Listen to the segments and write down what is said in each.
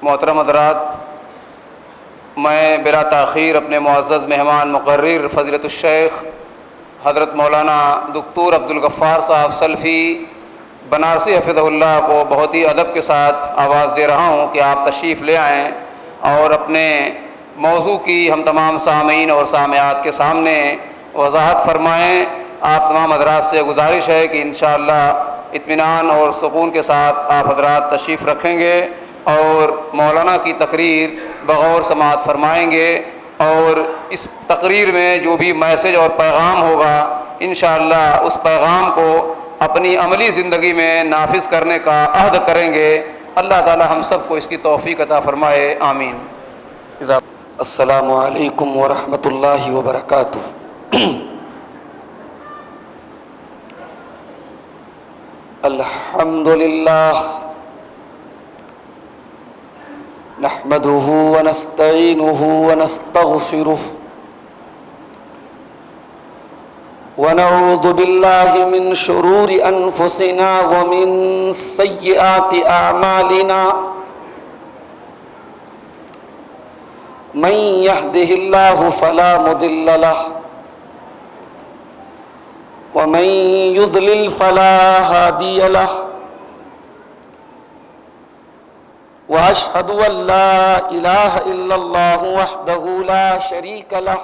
محترم حضرات، میں بلا تاخیر اپنے معزز مہمان مقرر فضیلت الشیخ حضرت مولانا دکتور عبدالغفار صاحب سلفی بنارسی حفظہ اللہ کو بہت ہی ادب کے ساتھ آواز دے رہا ہوں کہ آپ تشریف لے آئیں اور اپنے موضوع کی ہم تمام سامعین اور سامعات کے سامنے وضاحت فرمائیں۔ آپ تمام حضرات سے گزارش ہے کہ انشاءاللہ اطمینان اور سکون کے ساتھ آپ حضرات تشریف رکھیں گے اور مولانا کی تقریر بغور سماعت فرمائیں گے، اور اس تقریر میں جو بھی میسج اور پیغام ہوگا انشاءاللہ اس پیغام کو اپنی عملی زندگی میں نافذ کرنے کا عہد کریں گے۔ اللہ تعالی ہم سب کو اس کی توفیق عطا فرمائے، آمین۔ السلام علیکم ورحمۃ اللہ وبرکاتہ۔ الحمد للہ نحمده ونستعینه ونستغفره ونعوذ باللہ من شرور انفسنا ومن سیئات اعمالنا، من يهده الله فلا مضل له ومن يضلل فلا هادي له، واشهد ان لا اله الا الله وحده لا شريك له،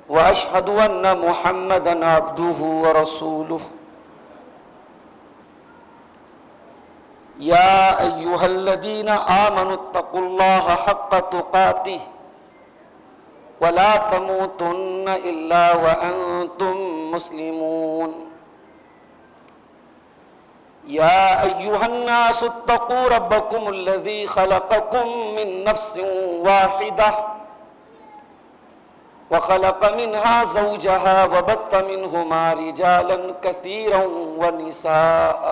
واشهد ان محمدا عبده ورسوله۔ يا ايها الذين آمنوا اتقوا الله حق تقاته ولا تموتن الا وانتم مسلمون۔ يا ايها الناس اتقوا ربكم الذي خلقكم من نفس واحدة وخلق منها زوجها وبث منهما رجالا كثيرا ونساء،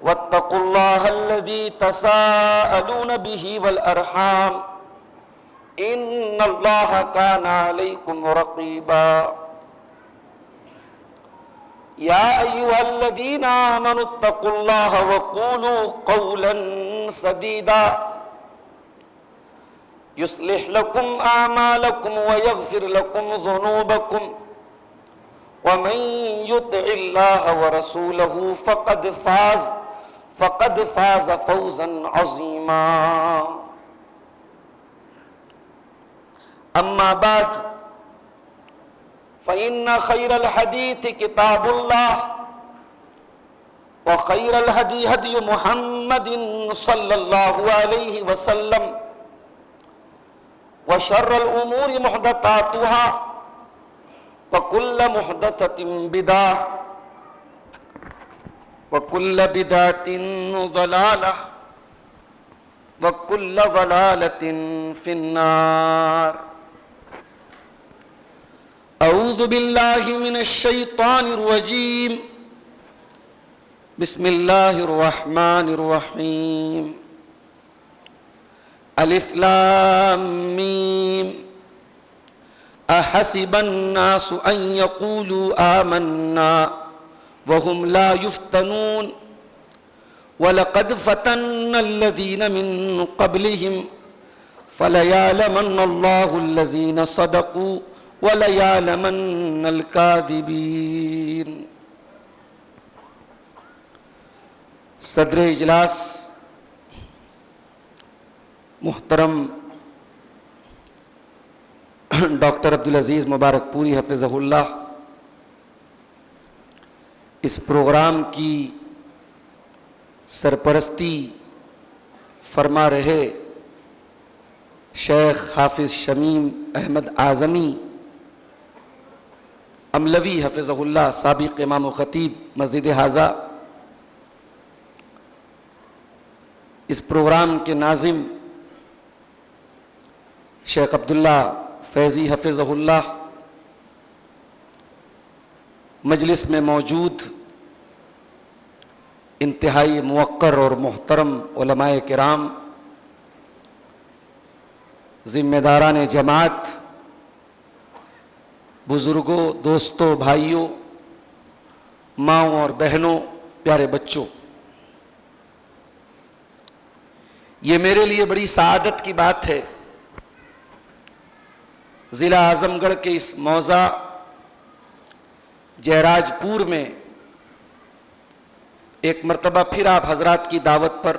واتقوا الله الذي تساءلون به والأرحام إن الله كان عليكم رقيبا۔ يا أيها الذين آمنوا اتقوا الله وقولوا قولا سديدا يصلح لكم أعمالكم ويغفر لكم ذنوبكم، ومن يطع الله ورسوله فقد فاز فوزا عظيما۔ أما بعد، فإن خير الحديث كتاب الله، وخير الهدي هدي محمد صلى الله عليه وسلم، وشر الأمور محدثاتها، وكل محدثة بدعة، وكل بدعة ضلالة، وكل ضلالة في النار۔ أعوذ بالله من الشيطان الرجيم، بسم الله الرحمن الرحيم۔ ألف لام ميم، أحسب الناس أن يقولوا آمنا وهم لا يفتنون، وَلَقَدْ فَتَنَّا الَّذِينَ مِن قَبْلِهِمْ فَلَيَعْلَمَنَّ اللَّهُ الَّذِينَ صَدَقُوا وَلَيَعْلَمَنَّ الْكَاذِبِينَ۔ صدر اجلاس محترم ڈاکٹر عبدالعزیز مبارک پوری حفظہ اللہ، اس پروگرام کی سرپرستی فرما رہے شیخ حافظ شمیم احمد اعظمی املوی حفظہ اللہ، سابق امام و خطیب مسجد حاضہ، اس پروگرام کے ناظم شیخ عبداللہ فیضی حفظہ اللہ، مجلس میں موجود انتہائی موقر اور محترم علماء کرام، ذمہ داران جماعت، بزرگوں، دوستوں، بھائیوں، ماؤں اور بہنوں، پیارے بچوں، یہ میرے لیے بڑی سعادت کی بات ہے، ضلع اعظم گڑھ کے اس موضع جہراج پور میں ایک مرتبہ پھر آپ حضرات کی دعوت پر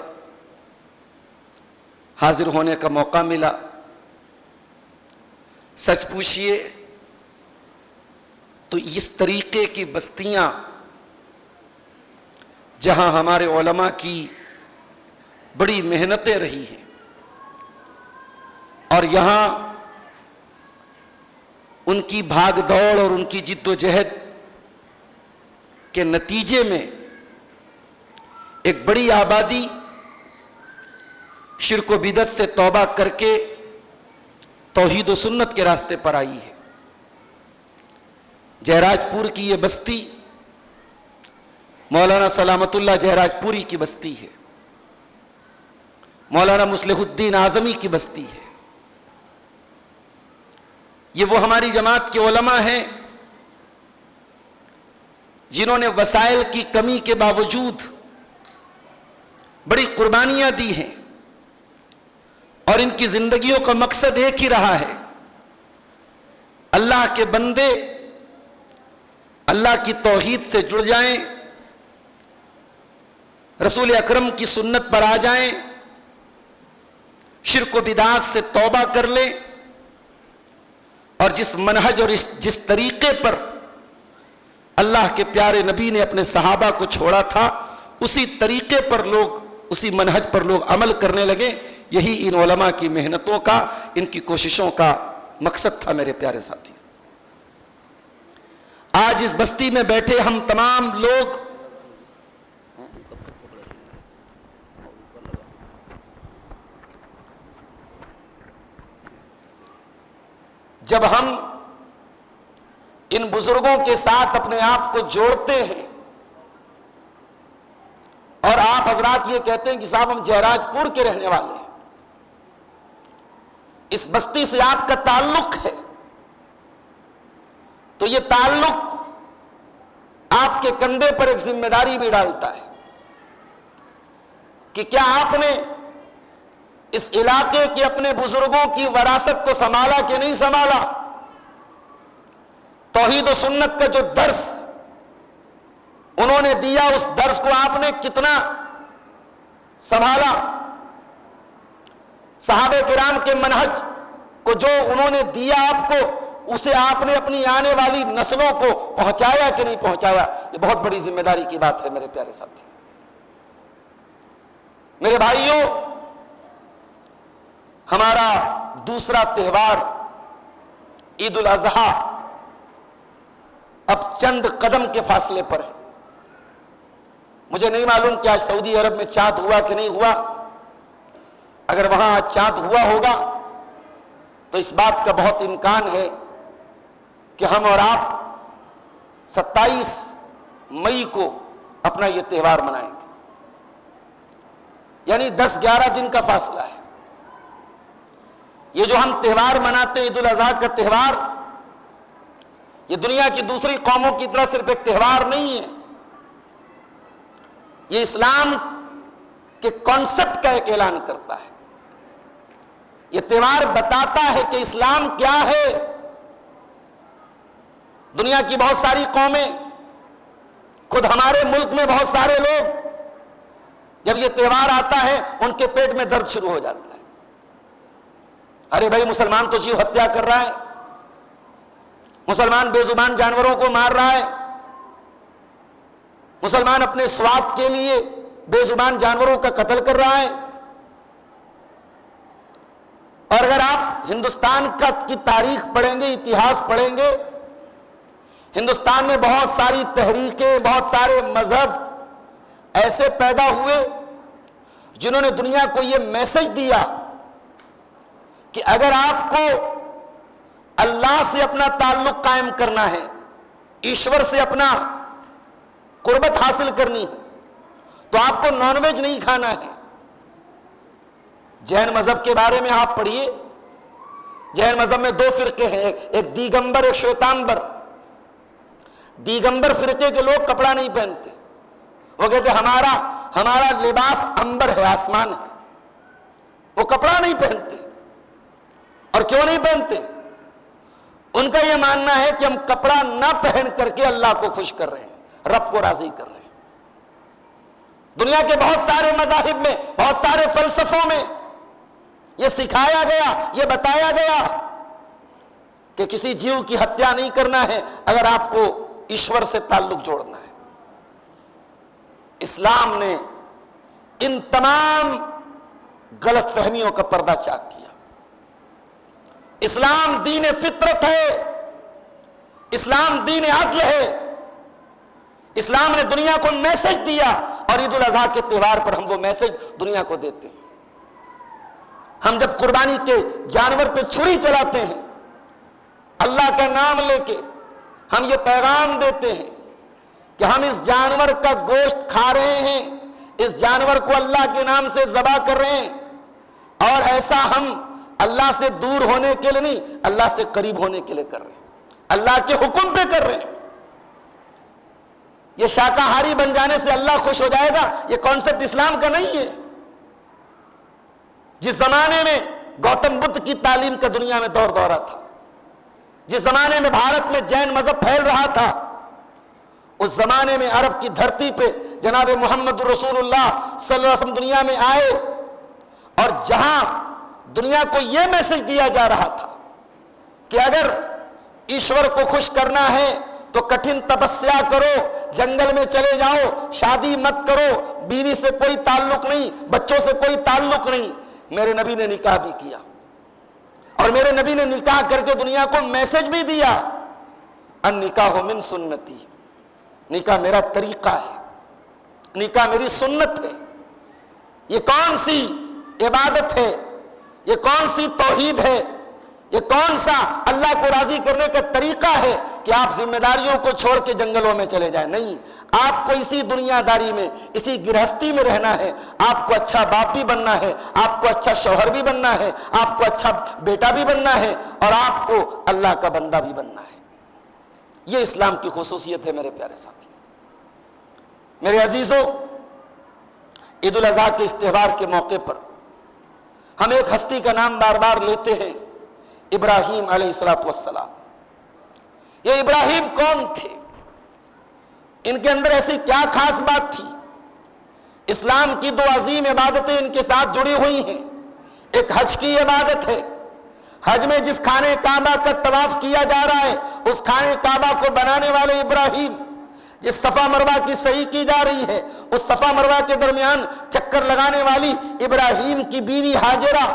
حاضر ہونے کا موقع ملا۔ سچ پوچھئے تو اس طریقے کی بستیاں جہاں ہمارے علماء کی بڑی محنتیں رہی ہیں اور یہاں ان کی بھاگ دوڑ اور ان کی جد و جہد کے نتیجے میں ایک بڑی آبادی شرک و بدعت سے توبہ کر کے توحید و سنت کے راستے پر آئی ہے۔ جہراج پور کی یہ بستی مولانا سلامت اللہ جہراج پوری کی بستی ہے، مولانا مصلح الدین اعظمی کی بستی ہے۔ یہ وہ ہماری جماعت کے علماء ہیں جنہوں نے وسائل کی کمی کے باوجود بڑی قربانیاں دی ہیں اور ان کی زندگیوں کا مقصد ایک ہی رہا ہے، اللہ کے بندے اللہ کی توحید سے جڑ جائیں، رسول اکرم کی سنت پر آ جائیں، شرک و بدعات سے توبہ کر لیں اور جس منہج اور جس طریقے پر اللہ کے پیارے نبی نے اپنے صحابہ کو چھوڑا تھا اسی طریقے پر لوگ، اسی منہج پر لوگ عمل کرنے لگے۔ یہی ان علماء کی محنتوں کا، ان کی کوششوں کا مقصد تھا میرے پیارے ساتھی۔ آج اس بستی میں بیٹھے ہم تمام لوگ جب ہم ان بزرگوں کے ساتھ اپنے آپ کو جوڑتے ہیں اور آپ حضرات یہ کہتے ہیں کہ صاحب ہم جہراج پور کے رہنے والے ہیں، اس بستی سے آپ کا تعلق ہے، تو یہ تعلق آپ کے کندھے پر ایک ذمہ داری بھی ڈالتا ہے کہ کیا آپ نے اس علاقے کے اپنے بزرگوں کی وراثت کو سنبھالا کہ نہیں سنبھالا، توحید و سنت کا جو درس انہوں نے دیا اس درس کو آپ نے کتنا سنبھالا، صحابہ کرام کے منہج کو جو انہوں نے دیا آپ کو اسے آپ نے اپنی آنے والی نسلوں کو پہنچایا کہ نہیں پہنچایا۔ یہ بہت بڑی ذمہ داری کی بات ہے میرے پیارے ساتھی۔ میرے بھائیوں، ہمارا دوسرا تہوار عید الاضحیٰ اب چند قدم کے فاصلے پر ہے۔ مجھے نہیں معلوم کہ آج سعودی عرب میں چاند ہوا کہ نہیں ہوا، اگر وہاں آج چاند ہوا ہوگا تو اس بات کا بہت امکان ہے کہ ہم اور آپ 27 مئی کو اپنا یہ تہوار منائیں گے، یعنی 10-11 دن کا فاصلہ ہے۔ یہ جو ہم تہوار مناتے ہیں عید الاضحیٰ کا تہوار، یہ دنیا کی دوسری قوموں کی طرح صرف ایک تہوار نہیں ہے، یہ اسلام کے کانسیپٹ کا ایک اعلان کرتا ہے۔ یہ تہوار بتاتا ہے کہ اسلام کیا ہے۔ دنیا کی بہت ساری قومیں، خود ہمارے ملک میں بہت سارے لوگ جب یہ تہوار آتا ہے ان کے پیٹ میں درد شروع ہو جاتا ہے۔ ارے بھائی، مسلمان تو جیو ہتیا کر رہا ہے، مسلمان بے زبان جانوروں کو مار رہا ہے، مسلمان اپنے سواد کے لیے بے زبان جانوروں کا قتل کر رہا ہے۔ اور اگر آپ ہندوستان کی تاریخ پڑھیں گے، اتہاس پڑھیں گے، ہندوستان میں بہت ساری تحریکیں، بہت سارے مذہب ایسے پیدا ہوئے جنہوں نے دنیا کو یہ میسج دیا کہ اگر آپ کو اللہ سے اپنا تعلق قائم کرنا ہے، ایشور سے اپنا قربت حاصل کرنی ہے، تو آپ کو نان ویج نہیں کھانا ہے۔ جین مذہب کے بارے میں آپ پڑھیے، جین مذہب میں 2 فرقے ہیں، ایک دیگمبر، ایک شویتامبر۔ دیگمبر فرقے کے لوگ کپڑا نہیں پہنتے، وہ کہتے ہمارا لباس امبر ہے، آسمان ہے، وہ کپڑا نہیں پہنتے. اور کیوں نہیں پہنتے؟ ان کا یہ ماننا ہے کہ ہم کپڑا نہ پہن کر کے اللہ کو خوش کر رہے ہیں، رب کو راضی کر رہے ہیں. دنیا کے بہت سارے مذاہب میں، بہت سارے فلسفوں میں یہ سکھایا گیا، یہ بتایا گیا کہ کسی جیو کی ہتیا نہیں کرنا ہے اگر آپ کو ایشور سے تعلق جوڑنا ہے. اسلام نے ان تمام غلط فہمیوں کا پردہ چاک کیا. اسلام دین فطرت ہے، اسلام دین عدل ہے. اسلام نے دنیا کو میسج دیا اور عید الاضحیٰ کے تہوار پر ہم وہ میسج دنیا کو دیتے ہیں. ہم جب قربانی کے جانور پہ چھری چلاتے ہیں، اللہ کا نام لے کے ہم یہ پیغام دیتے ہیں کہ ہم اس جانور کا گوشت کھا رہے ہیں، اس جانور کو اللہ کے نام سے ذبح کر رہے ہیں. اور ایسا ہم اللہ سے دور ہونے کے لیے نہیں، اللہ سے قریب ہونے کے لیے کر رہے ہیں، اللہ کے حکم پہ کر رہے ہیں. یہ شاکاہاری بن جانے سے اللہ خوش ہو جائے گا، یہ کانسیپٹ اسلام کا نہیں ہے. جس زمانے میں گوتم بدھ کی تعلیم کا دنیا میں دور دورہ تھا، جس زمانے میں بھارت میں جین مذہب پھیل رہا تھا، اس زمانے میں عرب کی دھرتی پہ جناب محمد رسول اللہ صلی اللہ علیہ وسلم دنیا میں آئے، اور جہاں دنیا کو یہ میسج دیا جا رہا تھا کہ اگر ایشور کو خوش کرنا ہے تو کٹھن تپسیا کرو، جنگل میں چلے جاؤ، شادی مت کرو، بیوی سے کوئی تعلق نہیں، بچوں سے کوئی تعلق نہیں. میرے نبی نے نکاح بھی کیا، اور میرے نبی نے نکاح کر کے دنیا کو میسج بھی دیا، النکاح من سنتی، نکاح میرا طریقہ ہے، نکاح میری سنت ہے. یہ کون سی عبادت ہے، یہ کون سی توحید ہے، یہ کون سا اللہ کو راضی کرنے کا طریقہ ہے کہ آپ ذمہ داریوں کو چھوڑ کے جنگلوں میں چلے جائیں؟ نہیں، آپ کو اسی دنیا داری میں، اسی گرہستی میں رہنا ہے. آپ کو اچھا باپ بھی بننا ہے، آپ کو اچھا شوہر بھی بننا ہے، آپ کو اچھا بیٹا بھی بننا ہے، اور آپ کو اللہ کا بندہ بھی بننا ہے. یہ اسلام کی خصوصیت ہے میرے پیارے ساتھی. میرے عزیزوں، عید الاضحیٰ کے اس تہوار کے موقع پر ہم ایک ہستی کا نام بار بار لیتے ہیں، ابراہیم علیہ السلام. یہ ابراہیم کون تھے؟ ان کے اندر ایسی کیا خاص بات تھی؟ اسلام کی دو عظیم عبادتیں ان کے ساتھ جڑی ہوئی ہیں. ایک حج کی عبادت ہے. حج میں جس خانے کعبہ کا طواف کیا جا رہا ہے، اس خانے کعبہ کو بنانے والے ابراہیم. جس صفا مروہ کی صحیح کی جا رہی ہے، اس صفا مروہ کے درمیان چکر لگانے والی ابراہیم کی بیوی ہاجرہ.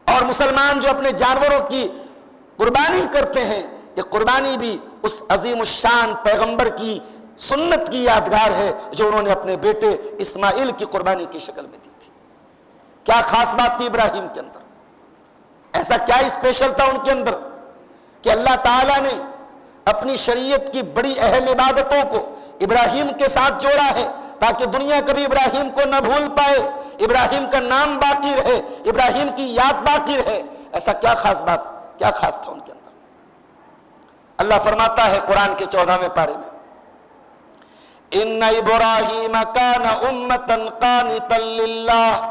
اور مسلمان جو اپنے جانوروں کی قربانی کرتے ہیں، یہ قربانی بھی اس عظیم الشان پیغمبر کی سنت کی یادگار ہے جو انہوں نے اپنے بیٹے اسماعیل کی قربانی کی شکل میں دی تھی. کیا خاص بات تھی ابراہیم کے اندر؟ ایسا کیا اسپیشل تھا ان کے اندر کہ اللہ تعالیٰ نے اپنی شریعت کی بڑی اہم عبادتوں کو ابراہیم کے ساتھ جوڑا ہے تاکہ دنیا کبھی ابراہیم کو نہ بھول پائے، ابراہیم کا نام باقی رہے، ابراہیم کی یاد باقی رہے. ایسا کیا خاص بات، کیا خاص تھا ان کے اندر؟ اللہ فرماتا ہے قرآن کے 14ویں پارے میں، ان ابراہیم کان امۃ قانتا للہ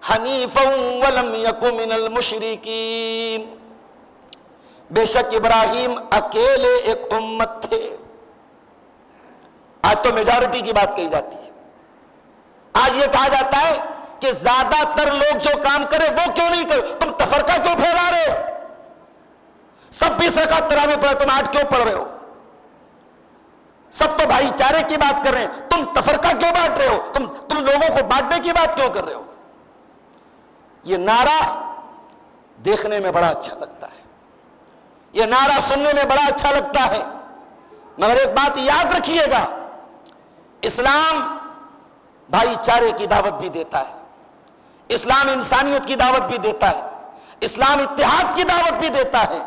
حنیفا ولم یک من المشرکین. بے شک ابراہیم اکیلے ایک امت تھے. آج تو میجارٹی کی بات کہی جاتی ہے. آج یہ کہا جاتا ہے کہ زیادہ تر لوگ جو کام کرے وہ کیوں نہیں کرے؟ تم تفرقہ کیوں پھیلا رہے ہو؟ سب 20 رکعت تراویح پڑھے، تم 8 کیوں پڑھ رہے ہو؟ سب تو بھائی چارے کی بات کر رہے ہیں، تم تفرقہ کیوں بانٹ رہے ہو؟ تم لوگوں کو بانٹنے کی بات کیوں کر رہے ہو؟ یہ نعرہ دیکھنے میں بڑا اچھا لگتا ہے، یہ نعرہ سننے میں بڑا اچھا لگتا ہے، مگر ایک بات یاد رکھیے گا، اسلام بھائی چارے کی دعوت بھی دیتا ہے، اسلام انسانیت کی دعوت بھی دیتا ہے، اسلام اتحاد کی دعوت بھی دیتا ہے،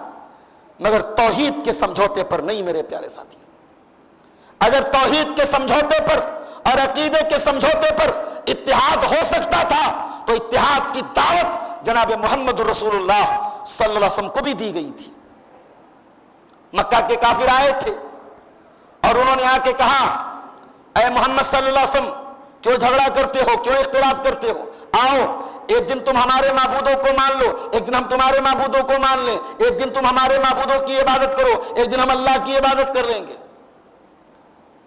مگر توحید کے سمجھوتے پر نہیں میرے پیارے ساتھی. اگر توحید کے سمجھوتے پر اور عقیدے کے سمجھوتے پر اتحاد ہو سکتا تھا تو اتحاد کی دعوت جناب محمد رسول اللہ صلی اللہ علیہ وسلم کو بھی دی گئی تھی. مکہ کے کافر آئے تھے اور انہوں نے آ کے کہا، اے محمد صلی اللہ علیہ وسلم کیوں جھگڑا کرتے ہو، کیوں اختلاف کرتے ہو؟ آؤ ایک دن تم ہمارے معبودوں کو مان لو، ایک دن ہم تمہارے معبودوں کو مان لیں، ایک دن تم ہمارے معبودوں کی عبادت کرو، ایک دن ہم اللہ کی عبادت کر لیں گے۔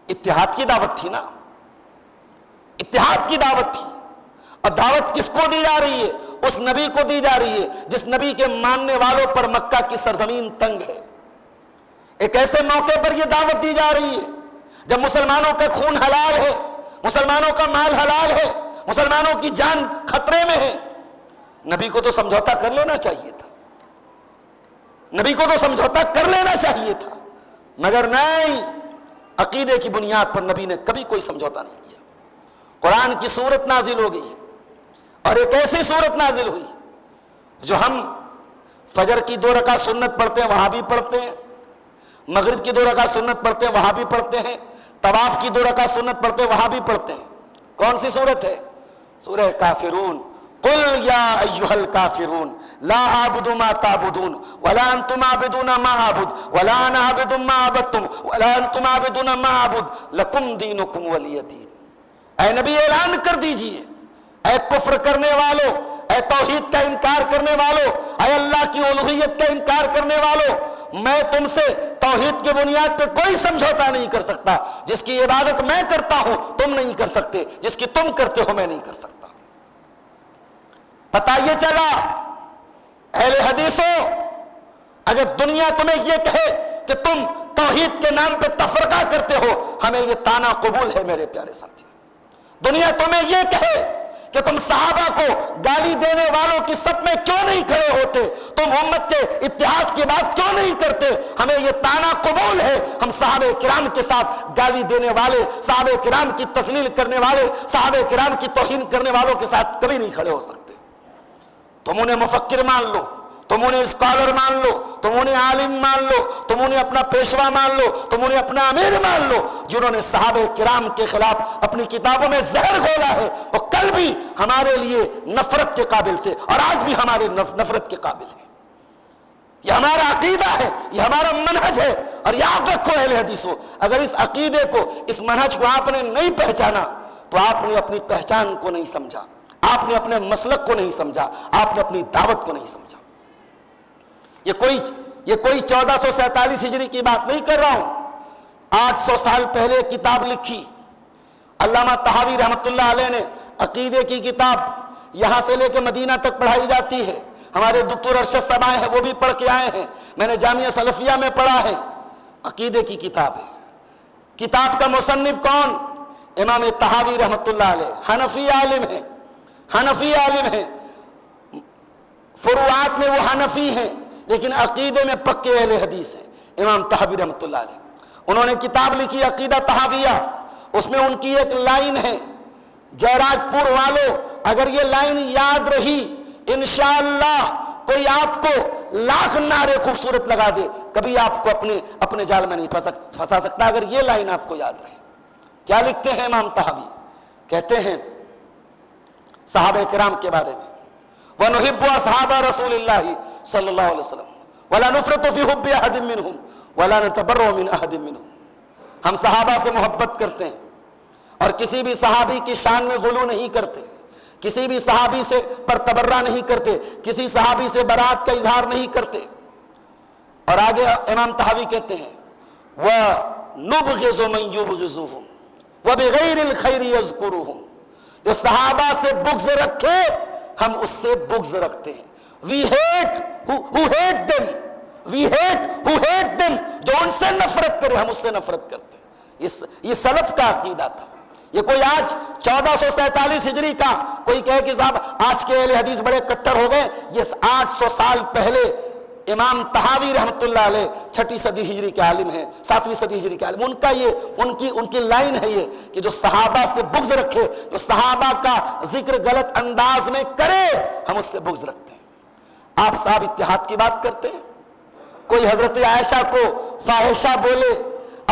اتحاد کی دعوت تھی نا، اتحاد کی دعوت تھی۔ اور دعوت کس کو دی جا رہی ہے؟ اس نبی کو دی جا رہی ہے جس نبی کے ماننے والوں پر مکہ کی سرزمین تنگ ہے۔ ایک ایسے موقع پر یہ دعوت دی جا رہی ہے جب مسلمانوں کا خون حلال ہے، مسلمانوں کا مال حلال ہے، مسلمانوں کی جان خطرے میں ہے۔ نبی کو تو سمجھوتا کر لینا چاہیے تھا، نبی کو تو سمجھوتا کر لینا چاہیے تھا، مگر نہیں، عقیدے کی بنیاد پر نبی نے کبھی کوئی سمجھوتا نہیں کیا۔ قرآن کی سورت نازل ہو گئی، اور ایک ایسی سورت نازل ہوئی جو ہم فجر کی 2 رکعت سنت پڑھتے ہیں وہاں بھی پڑھتے ہیں، مغرب کی 2 رکعت سنت پڑھتے ہیں وہاں بھی پڑھتے ہیں، طواف کی 2 رکعت سنت پڑھتے ہیں وہاں بھی پڑھتے ہیں۔ کون سی سورت ہے؟ سورہ کافرون۔ قل یا ایھا الکافرون لا اعبد ما تعبدون ولا انتم عابدون ما اعبد ولا انا عابد ما عبدتم ولا انتم عابدون ما اعبد لکم دینکم ولی دین۔ اے نبی اعلان کر دیجئے، اے کفر کرنے والوں، اے توحید کا انکار کرنے والوں، اے اللہ کی الوہیت کا انکار کرنے والوں، میں تم سے توحید کی بنیاد پہ کوئی سمجھوتا نہیں کر سکتا۔ جس کی عبادت میں کرتا ہوں تم نہیں کر سکتے، جس کی تم کرتے ہو میں نہیں کر سکتا۔ پتہ یہ چلا اہل حدیثوں، اگر دنیا تمہیں یہ کہے کہ تم توحید کے نام پہ تفرقہ کرتے ہو، ہمیں یہ طعنہ قبول ہے میرے پیارے ساتھی۔ دنیا تمہیں یہ کہے کہ تم صحابہ کو گالی دینے والوں کی صف میں کیوں نہیں کھڑے ہوتے، تم امت کے اتحاد کی بات کیوں نہیں کرتے، ہمیں یہ طعنہ قبول ہے۔ ہم صحابہ کرام کے ساتھ گالی دینے والے، صحابہ کرام کی تذلیل کرنے والے، صحابہ کرام کی توہین کرنے والوں کے ساتھ کبھی نہیں کھڑے ہو سکتے۔ تم انہیں مفکر مان لو، تم انہیں اسکالر مان لو، تم انہیں عالم مان لو، تم انہیں اپنا پیشوا مان لو، تم انہیں اپنا امیر مان لو، جنہوں نے صحابہ کرام کے خلاف اپنی کتابوں میں زہر گھولا ہے، وہ کل بھی ہمارے لیے نفرت کے قابل تھے اور آج بھی ہمارے نفرت کے قابل ہیں۔ یہ ہمارا عقیدہ ہے، یہ ہمارا منہج ہے، اور یاد رکھو اہل حدیثوں، اگر اس عقیدے کو، اس منہج کو آپ نے نہیں پہچانا تو آپ نے اپنی پہچان کو نہیں سمجھا، آپ نے اپنے مسلک کو نہیں سمجھا، آپ نے اپنی دعوت کو نہیں سمجھا۔ یہ کوئی 1447 ہجری کی بات نہیں کر رہا ہوں، 800 سال پہلے کتاب لکھی علامہ طحاوی رحمۃ اللہ علیہ نے۔ عقیدے کی کتاب یہاں سے لے کے مدینہ تک پڑھائی جاتی ہے، ہمارے دکتور ارشد صاحب آئے ہیں وہ بھی پڑھ کے آئے ہیں، میں نے جامعہ سلفیہ میں پڑھا ہے۔ عقیدے کی کتاب ہے، کتاب کا مصنف کون؟ امام طحاوی رحمۃ اللہ علیہ، حنفی عالم ہے، حنفی عالم ہے، فروعات میں وہ حنفی ہیں لیکن عقیدے میں پکے اہل حدیث ہیں، امام طحاوی رحمۃ اللہ علیہ۔ انہوں نے کتاب لکھی عقیدہ طحاویہ، اس میں ان کی ایک لائن ہے، جیراج پور والوں اگر یہ لائن یاد رہی انشاءاللہ کوئی آپ کو لاکھ نعرے خوبصورت لگا دے کبھی آپ کو اپنے جال میں نہیں پھنسا سکتا اگر یہ لائن آپ کو یاد رہے۔ کیا لکھتے ہیں امام طحاوی؟ کہتے ہیں صحابہ کرام کے بارے میں، وَنُحِبُّ أَصْحَابَ رَسُولِ اللَّهِ صلی اللہ علیہ وسلم وَلَا نُفْرِطُ فِي حُبِّ أَحَدٍ مِّنْهُمْ وَلَا نَتَبَرَّأُ مِنْ أَحَدٍ مِّنْهُمْ۔ ہم صحابہ سے محبت کرتے ہیں اور کسی بھی صحابی کی شان میں غلو نہیں کرتے، کسی بھی صحابی سے پر تبرہ نہیں کرتے، کسی صحابی سے برات کا اظہار نہیں کرتے۔ اور آگے امام طحاوی کہتے ہیں وَنُبْغِضُ مَن يُبْغِضُهُمْ وَبِغَيْرِ الْخَيْرِ يَذْكُرُهُمْ۔ جو صحابہ سے بغض رکھے ہم اس سے بغض رکھتے ہیں۔ We hate who hate them. We hate who hate them. جو ان سے نفرت کرے ہم اس سے نفرت کرتے ہیں۔ یہ سلف کا عقیدہ تھا۔ یہ کوئی آج 1447 ہجری کا کوئی کہے کہ صاحب آج کے اہل حدیث بڑے کٹر ہو گئے، یہ 800 سال پہلے امام طحاوی رحمۃ اللہ علیہ 6 صدی ہجری کے عالم ہیں، 7ویں صدی ہجری کے عالم، ان کی لائن ہے یہ کہ جو صحابہ سے بغض رکھے، جو صحابہ کا ذکر غلط انداز میں کرے ہم اس سے بغض رکھتے ہیں۔ آپ صاحب اتحاد کی بات کرتے ہیں، کوئی حضرت عائشہ کو فاحشہ بولے،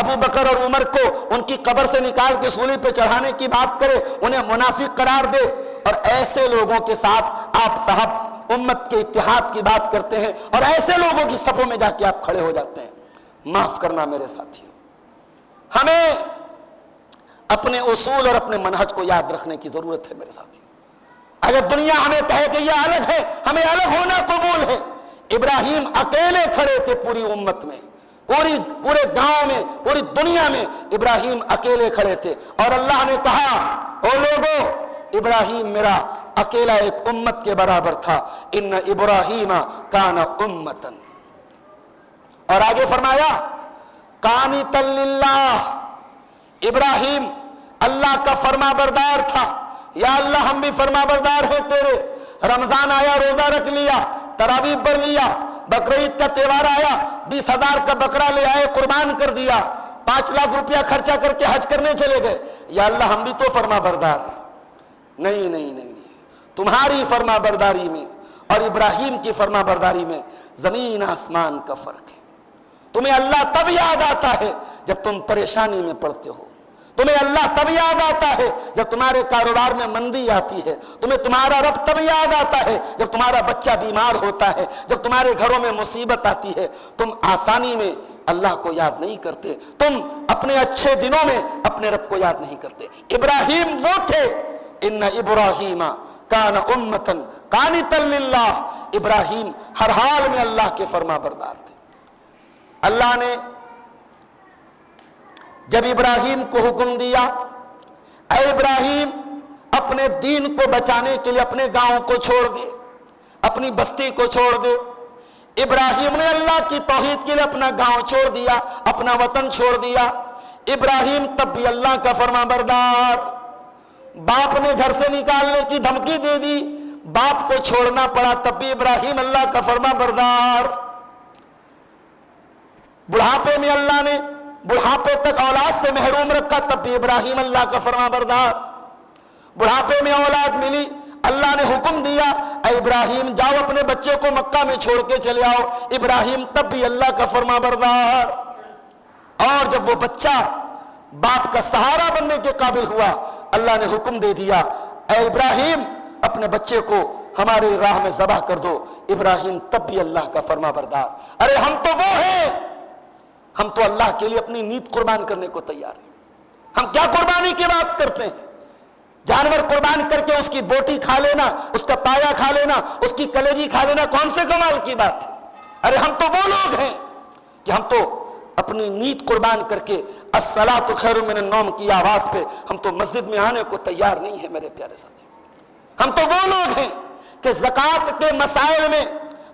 ابو بکر اور عمر کو ان کی قبر سے نکال کے سولی پہ چڑھانے کی بات کرے، انہیں منافق قرار دے، اور ایسے لوگوں کے ساتھ آپ صاحب امت کے اتحاد کی بات کرتے ہیں اور ایسے لوگوں کی صفوں میں جا کے آپ کھڑے ہو جاتے ہیں۔ معاف کرنا میرے ساتھیوں، ہمیں اپنے اصول اور اپنے منہج کو یاد رکھنے کی ضرورت ہے میرے ساتھیوں۔ اگر دنیا ہمیں کہے کہ یہ الگ ہے، ہمیں الگ ہونا قبول ہے۔ ابراہیم اکیلے کھڑے تھے پوری امت میں، پورے گاؤں میں، پوری دنیا میں ابراہیم اکیلے کھڑے تھے، اور اللہ نے کہا او لوگو ابراہیم میرا اکیلا ایک امت کے برابر تھا، ان ابراہیم کان امتن۔ اور آگے فرمایا قانتا للہ، ابراہیم اللہ کا فرما بردار تھا۔ یا اللہ ہم بھی فرما بردار ہیں تیرے، رمضان آیا روزہ رکھ لیا، تراویح پڑھ لیا، بقرعید کا تہوار آیا 20,000 کا بکرا لے آئے قربان کر دیا، 5 لاکھ روپیہ خرچہ کر کے حج کرنے چلے گئے، یا اللہ ہم بھی تو فرما بردار ہیں۔ نہیں نہیں نہیں، تمہاری فرما برداری میں اور ابراہیم کی فرما برداری میں زمین آسمان کا فرق ہے۔ تمہیں اللہ تب یاد آتا ہے جب تم پریشانی میں پڑتے ہو، تمہیں اللہ تب یاد آتا ہے جب تمہارے کاروبار میں مندی آتی ہے، تمہیں تمہارا رب تب یاد آتا ہے جب تمہارا بچہ بیمار ہوتا ہے، جب تمہارے گھروں میں مصیبت آتی ہے۔ تم آسانی میں اللہ کو یاد نہیں کرتے، تم اپنے اچھے دنوں میں اپنے رب کو یاد نہیں کرتے۔ ابراہیم وہ تھے، ان ابراہیم کان امتن قانتا للہ، ابراہیم ہر حال میں اللہ کے فرما بردار تھے۔ اللہ نے جب ابراہیم کو حکم دیا اے ابراہیم اپنے دین کو بچانے کے لیے اپنے گاؤں کو چھوڑ دے، اپنی بستی کو چھوڑ دے، ابراہیم نے اللہ کی توحید کے لیے اپنا گاؤں چھوڑ دیا، اپنا وطن چھوڑ دیا۔ ابراہیم تب بھی اللہ کا فرما بردار، باپ نے گھر سے نکالنے کی دھمکی دے دی، باپ کو چھوڑنا پڑا، تب بھی ابراہیم اللہ کا فرما بردار۔ بڑھاپے میں اللہ نے بڑھاپے تک اولاد سے محروم رکھا، تب بھی ابراہیم اللہ کا فرما بردار۔ بڑھاپے میں اولاد ملی، اللہ نے حکم دیا اے ابراہیم جاؤ اپنے بچے کو مکہ میں چھوڑ کے چلے آؤ، ابراہیم تب بھی اللہ کا فرما بردار۔ اور جب وہ بچہ باپ کا سہارا بننے کے قابل ہوا، اللہ نے حکم دے دیا اے ابراہیم اپنے بچے کو ہماری راہ میں ذبح کر دو، ابراہیم تب بھی اللہ کا فرما بردار۔ ارے ہم تو وہ ہیں، ہم تو اللہ کے لیے اپنی نیت قربان کرنے کو تیار ہیں۔ ہم کیا قربانی کی بات کرتے ہیں؟ جانور قربان کر کے اس کی بوٹی کھا لینا، اس کا پایا کھا لینا، اس کی کلیجی کھا لینا کون سے کمال کی بات ہے؟ ارے ہم تو وہ لوگ ہیں کہ ہم تو اپنی نیت قربان کر کے الصلاۃ خیر من النوم کی آواز پہ ہم تو مسجد میں آنے کو تیار نہیں ہیں میرے پیارے ساتھی۔ ہم تو وہ لوگ ہیں کہ زکوٰۃ کے مسائل میں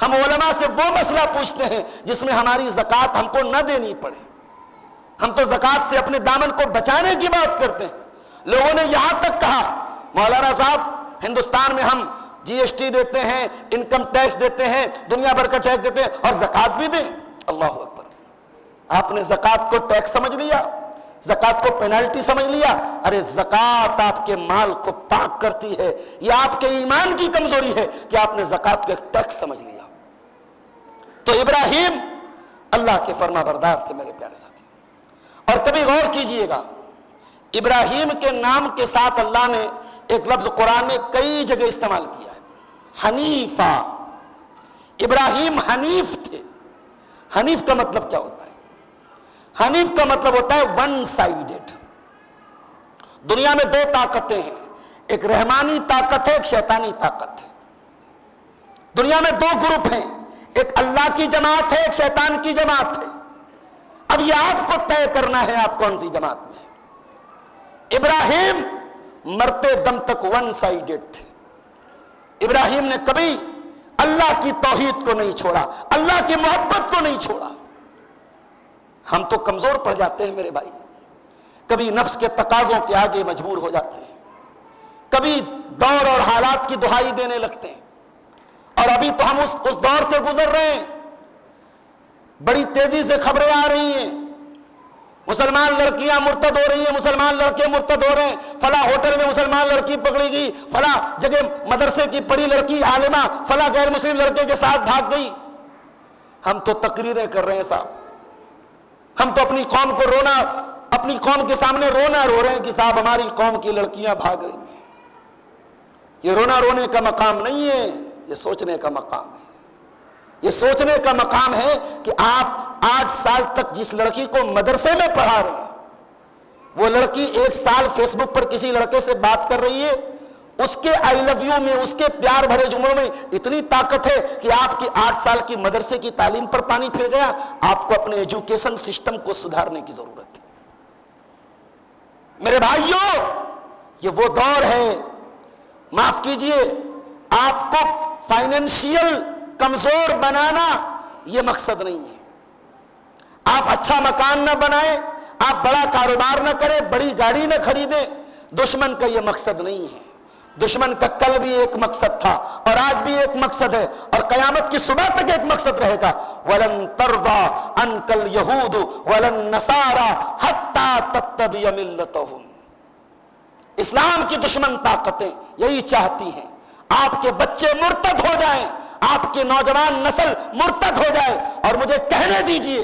ہم علماء سے وہ مسئلہ پوچھتے ہیں جس میں ہماری زکوٰۃ ہم کو نہ دینی پڑے۔ ہم تو زکوٰۃ سے اپنے دامن کو بچانے کی بات کرتے ہیں۔ لوگوں نے یہاں تک کہا مولانا صاحب ہندوستان میں ہم جی ایس ٹی دیتے ہیں، انکم ٹیکس دیتے ہیں، دنیا بھر کا ٹیکس دیتے ہیں اور زکوٰۃ بھی دیں۔ اللہ اکبر! آپ نے زکوٰۃ کو ٹیکس سمجھ لیا، زکوٰۃ کو پینالٹی سمجھ لیا۔ ارے زکوٰۃ آپ کے مال کو پاک کرتی ہے، یہ آپ کے ایمان کی کمزوری ہے کہ آپ نے زکوٰۃ کو ایک ٹیکس سمجھ لیا۔ تو ابراہیم اللہ کے فرما بردار تھے میرے پیارے ساتھی۔ اور کبھی غور کیجئے گا ابراہیم کے نام کے ساتھ اللہ نے ایک لفظ قرآن میں کئی جگہ استعمال کیا ہے، حنیفہ۔ ابراہیم حنیف تھے۔ حنیف کا مطلب کیا ہوتا ہے؟ حنیف کا مطلب ہوتا ہے ون سائیڈڈ۔ دنیا میں دو طاقتیں ہیں، ایک رحمانی طاقت ہے، ایک شیطانی طاقت ہے۔ دنیا میں دو گروپ ہیں، ایک اللہ کی جماعت ہے، ایک شیطان کی جماعت ہے۔ اب یہ آپ کو طے کرنا ہے آپ کون سی جماعت میں۔ ابراہیم مرتے دم تک ون سائیڈڈ تھے۔ ابراہیم نے کبھی اللہ کی توحید کو نہیں چھوڑا، اللہ کی محبت کو نہیں چھوڑا۔ ہم تو کمزور پڑ جاتے ہیں میرے بھائی، کبھی نفس کے تقاضوں کے آگے مجبور ہو جاتے ہیں، کبھی دور اور حالات کی دہائی دینے لگتے ہیں۔ اور ابھی تو ہم اس دور سے گزر رہے ہیں، بڑی تیزی سے خبریں آ رہی ہیں، مسلمان لڑکیاں مرتد ہو رہی ہیں، مسلمان لڑکے مرتد ہو رہے ہیں، فلاں ہوٹل میں مسلمان لڑکی پکڑی گئی، فلاں جگہ مدرسے کی پڑھی لڑکی عالمہ فلاں غیر مسلم لڑکے کے ساتھ بھاگ گئی۔ ہم تو تقریریں کر رہے ہیں صاحب، ہم تو اپنی قوم کو اپنی قوم کے سامنے رونا رو رہے ہیں کہ صاحب ہماری قوم کی لڑکیاں بھاگ رہی ہیں۔ یہ رونا رونے کا مقام نہیں ہے، یہ سوچنے کا مقام ہے۔ یہ سوچنے کا مقام ہے کہ آپ 8 سال تک جس لڑکی کو مدرسے میں پڑھا رہے ہیں، وہ لڑکی 1 سال فیس بک پر کسی لڑکے سے بات کر رہی ہے، اس کے آئی لو یو میں، اس کے پیار بھرے جملوں میں اتنی طاقت ہے کہ آپ کی 8 سال کی مدرسے کی تعلیم پر پانی پھر گیا. آپ کو اپنے ایجوکیشن سسٹم کو سدھارنے کی ضرورت ہے. میرے بھائیوں، یہ وہ دور ہے، معاف کیجئے، آپ کو فائنینشیل کمزور بنانا یہ مقصد نہیں ہے. آپ اچھا مکان نہ بنائیں، آپ بڑا کاروبار نہ کریں، بڑی گاڑی نہ خریدیں، دشمن کا یہ مقصد نہیں ہے. دشمن کا کل بھی ایک مقصد تھا اور آج بھی ایک مقصد ہے اور قیامت کی صبح تک ایک مقصد رہے گا. وَلَن تَرْضَىٰ عَنْكَ الْيَهُودُ وَلَا النَّصَارَىٰ حَتَّىٰ تَتَّبِعَ مِلَّتَهُمْ. اسلام کی دشمن طاقتیں یہی چاہتی ہیں آپ کے بچے مرتد ہو جائیں، آپ کی نوجوان نسل مرتد ہو جائے. اور مجھے کہنے دیجئے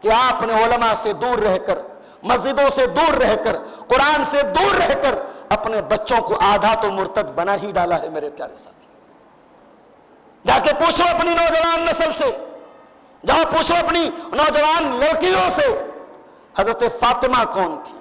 کہ آپ نے علماء سے دور رہ کر، مسجدوں سے دور رہ کر، قرآن سے دور رہ کر اپنے بچوں کو آدھا تو مرتد بنا ہی ڈالا ہے. میرے پیارے ساتھی، جا کے پوچھو اپنی نوجوان نسل سے، جاؤ پوچھو اپنی نوجوان لڑکیوں سے، حضرت فاطمہ کون تھی،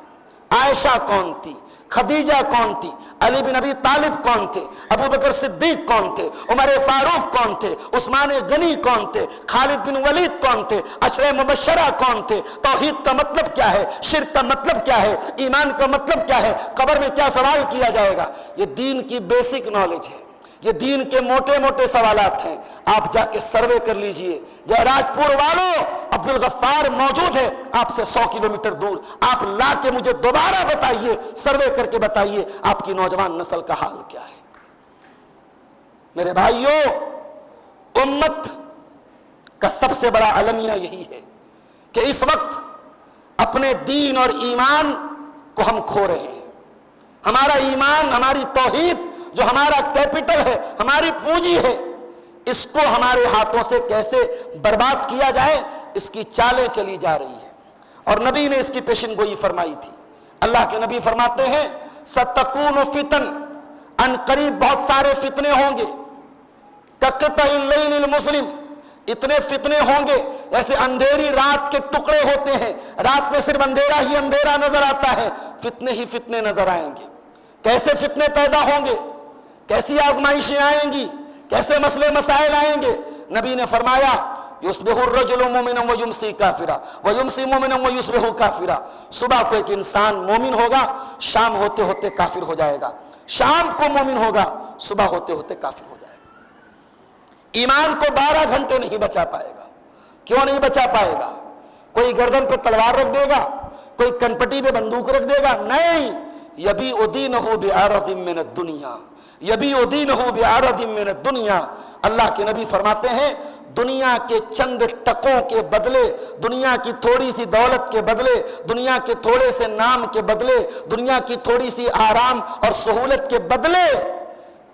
عائشہ کون تھی، خدیجہ کون تھی، علی بن ابی طالب کون تھے، ابو بکر صدیق کون تھے، عمر فاروق کون تھے، عثمان غنی کون تھے، خالد بن ولید کون تھے، عشرہ مبشرہ کون تھے، توحید کا مطلب کیا ہے، شرک کا مطلب کیا ہے، ایمان کا مطلب کیا ہے، قبر میں کیا سوال کیا جائے گا. یہ دین کی بیسک نالج ہے، یہ دین کے موٹے موٹے سوالات ہیں. آپ جا کے سروے کر لیجئے. جہراج پور والوں، عبدالغفار موجود ہے آپ سے 100 کلومیٹر دور. آپ لا کے مجھے دوبارہ بتائیے، سروے کر کے بتائیے آپ کی نوجوان نسل کا حال کیا ہے. میرے بھائیوں، امت کا سب سے بڑا المیہ یہی ہے کہ اس وقت اپنے دین اور ایمان کو ہم کھو رہے ہیں. ہمارا ایمان، ہماری توحید جو ہمارا کیپٹل ہے، ہماری پونجی ہے، اس کو ہمارے ہاتھوں سے کیسے برباد کیا جائے، اس کی چالیں چلی جا رہی ہیں. اور نبی نے اس کی پیشن گوئی فرمائی تھی. اللہ کے نبی فرماتے ہیں سَتَكُونُ فِتَن، ان قریب بہت سارے فتنے ہوں گے. كَقِطَعِ اللَّيْلِ الْمُظْلِمِ، اتنے فتنے ہوں گے جیسے اندھیری رات کے ٹکڑے ہوتے ہیں، رات میں صرف اندھیرا ہی اندھیرا نظر آتا ہے، فتنے ہی فتنے نظر آئیں گے. کیسے فتنے پیدا ہوں گے، کیسی آزمائشیں آئیں گی، کیسے مسئلے مسائل آئیں گے. نبی نے فرمایا یصبح الرجل مومنا ویمسی کافرا ویمسی مومنا ویصبح کافرا. صبح کو ایک انسان مومن ہوگا، شام ہوتے ہوتے کافر ہو جائے گا. شام کو مومن ہوگا، صبح ہوتے ہوتے کافر ہو جائے گا. ایمان کو 12 گھنٹے نہیں بچا پائے گا. کیوں نہیں بچا پائے گا؟ کوئی گردن پہ تلوار رکھ دے گا، کوئی کنپٹی پہ بندوق رکھ دے گا؟ نہیں. یبیع دینہ بعرض من الدنیا، یبیع دینہ بعرض من الدنیا. اللہ کے نبی فرماتے ہیں دنیا کے چند ٹکوں کے بدلے، دنیا کی تھوڑی سی دولت کے بدلے، دنیا کے تھوڑے سے نام کے بدلے، دنیا کی تھوڑی سی آرام اور سہولت کے بدلے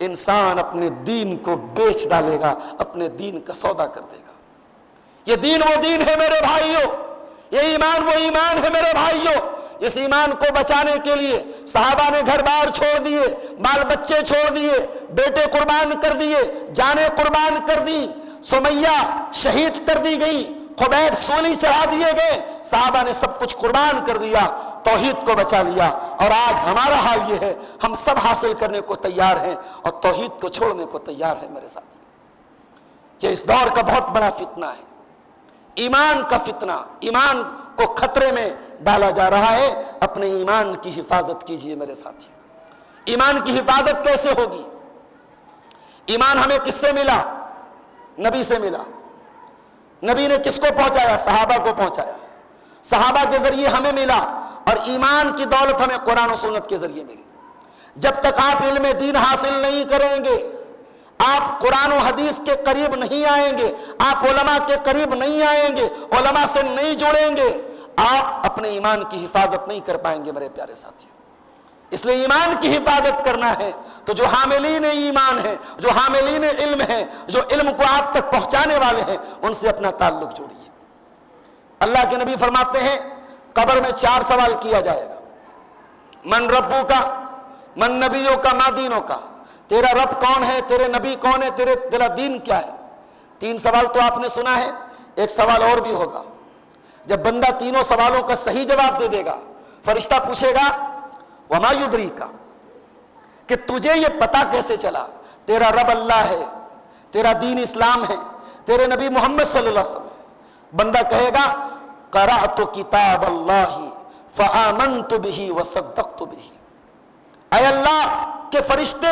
انسان اپنے دین کو بیچ ڈالے گا، اپنے دین کا سودا کر دے گا. یہ دین وہ دین ہے میرے بھائیوں، یہ ایمان وہ ایمان ہے میرے بھائیوں. اس ایمان کو بچانے کے لیے صحابہ نے گھر بار چھوڑ دیے، بال بچے چھوڑ دیے، بیٹے قربان کر دیے، جانیں قربان کر دی. سمیہ شہید کر دی گئی، خبیب سولی چڑھا دیے گئے. صحابہ نے سب کچھ قربان کر دیا، توحید کو بچا لیا. اور آج ہمارا حال یہ ہے، ہم سب حاصل کرنے کو تیار ہیں اور توحید کو چھوڑنے کو تیار ہیں. میرے ساتھی، یہ اس دور کا بہت بڑا فتنہ ہے، ایمان کا فتنہ. ایمان کو خطرے میں ڈالا جا رہا ہے. اپنے ایمان کی حفاظت کیجئے میرے ساتھی. ایمان کی حفاظت کیسے ہوگی؟ ایمان ہمیں کس سے ملا؟ نبی سے ملا. نبی نے کس کو پہنچایا؟ صحابہ کو پہنچایا. صحابہ کے ذریعے ہمیں ملا اور ایمان کی دولت ہمیں قرآن و سنت کے ذریعے ملی. جب تک آپ علم دین حاصل نہیں کریں گے، آپ قرآن و حدیث کے قریب نہیں آئیں گے، آپ علماء کے قریب نہیں آئیں گے، علماء سے نہیں جڑیں گے، آپ اپنے ایمان کی حفاظت نہیں کر پائیں گے میرے پیارے ساتھیوں. اس لیے ایمان کی حفاظت کرنا ہے تو جو حاملین ایمان ہیں، جو حاملین علم ہیں، جو علم کو آپ تک پہنچانے والے ہیں، ان سے اپنا تعلق جوڑیے. اللہ کے نبی فرماتے ہیں قبر میں 4 سوال کیا جائے گا. من ربو کا، من نبیوں کا، ما دینوں کا. تیرا رب کون ہے، تیرے نبی کون ہے، تیرا دین کیا ہے. 3 سوال تو آپ نے سنا ہے، ایک سوال اور بھی ہوگا. جب بندہ تینوں سوالوں کا صحیح جواب دے دے گا، فرشتہ پوچھے گا وما یدریک، کہ تجھے یہ پتا کیسے چلا تیرا رب اللہ ہے، تیرا دین اسلام ہے، تیرے نبی محمد صلی اللہ علیہ وسلم؟ بندہ کہے گا قرأت کتاب اللہ فآمنت بہ وصدقت بہ، اے اللہ کے فرشتے،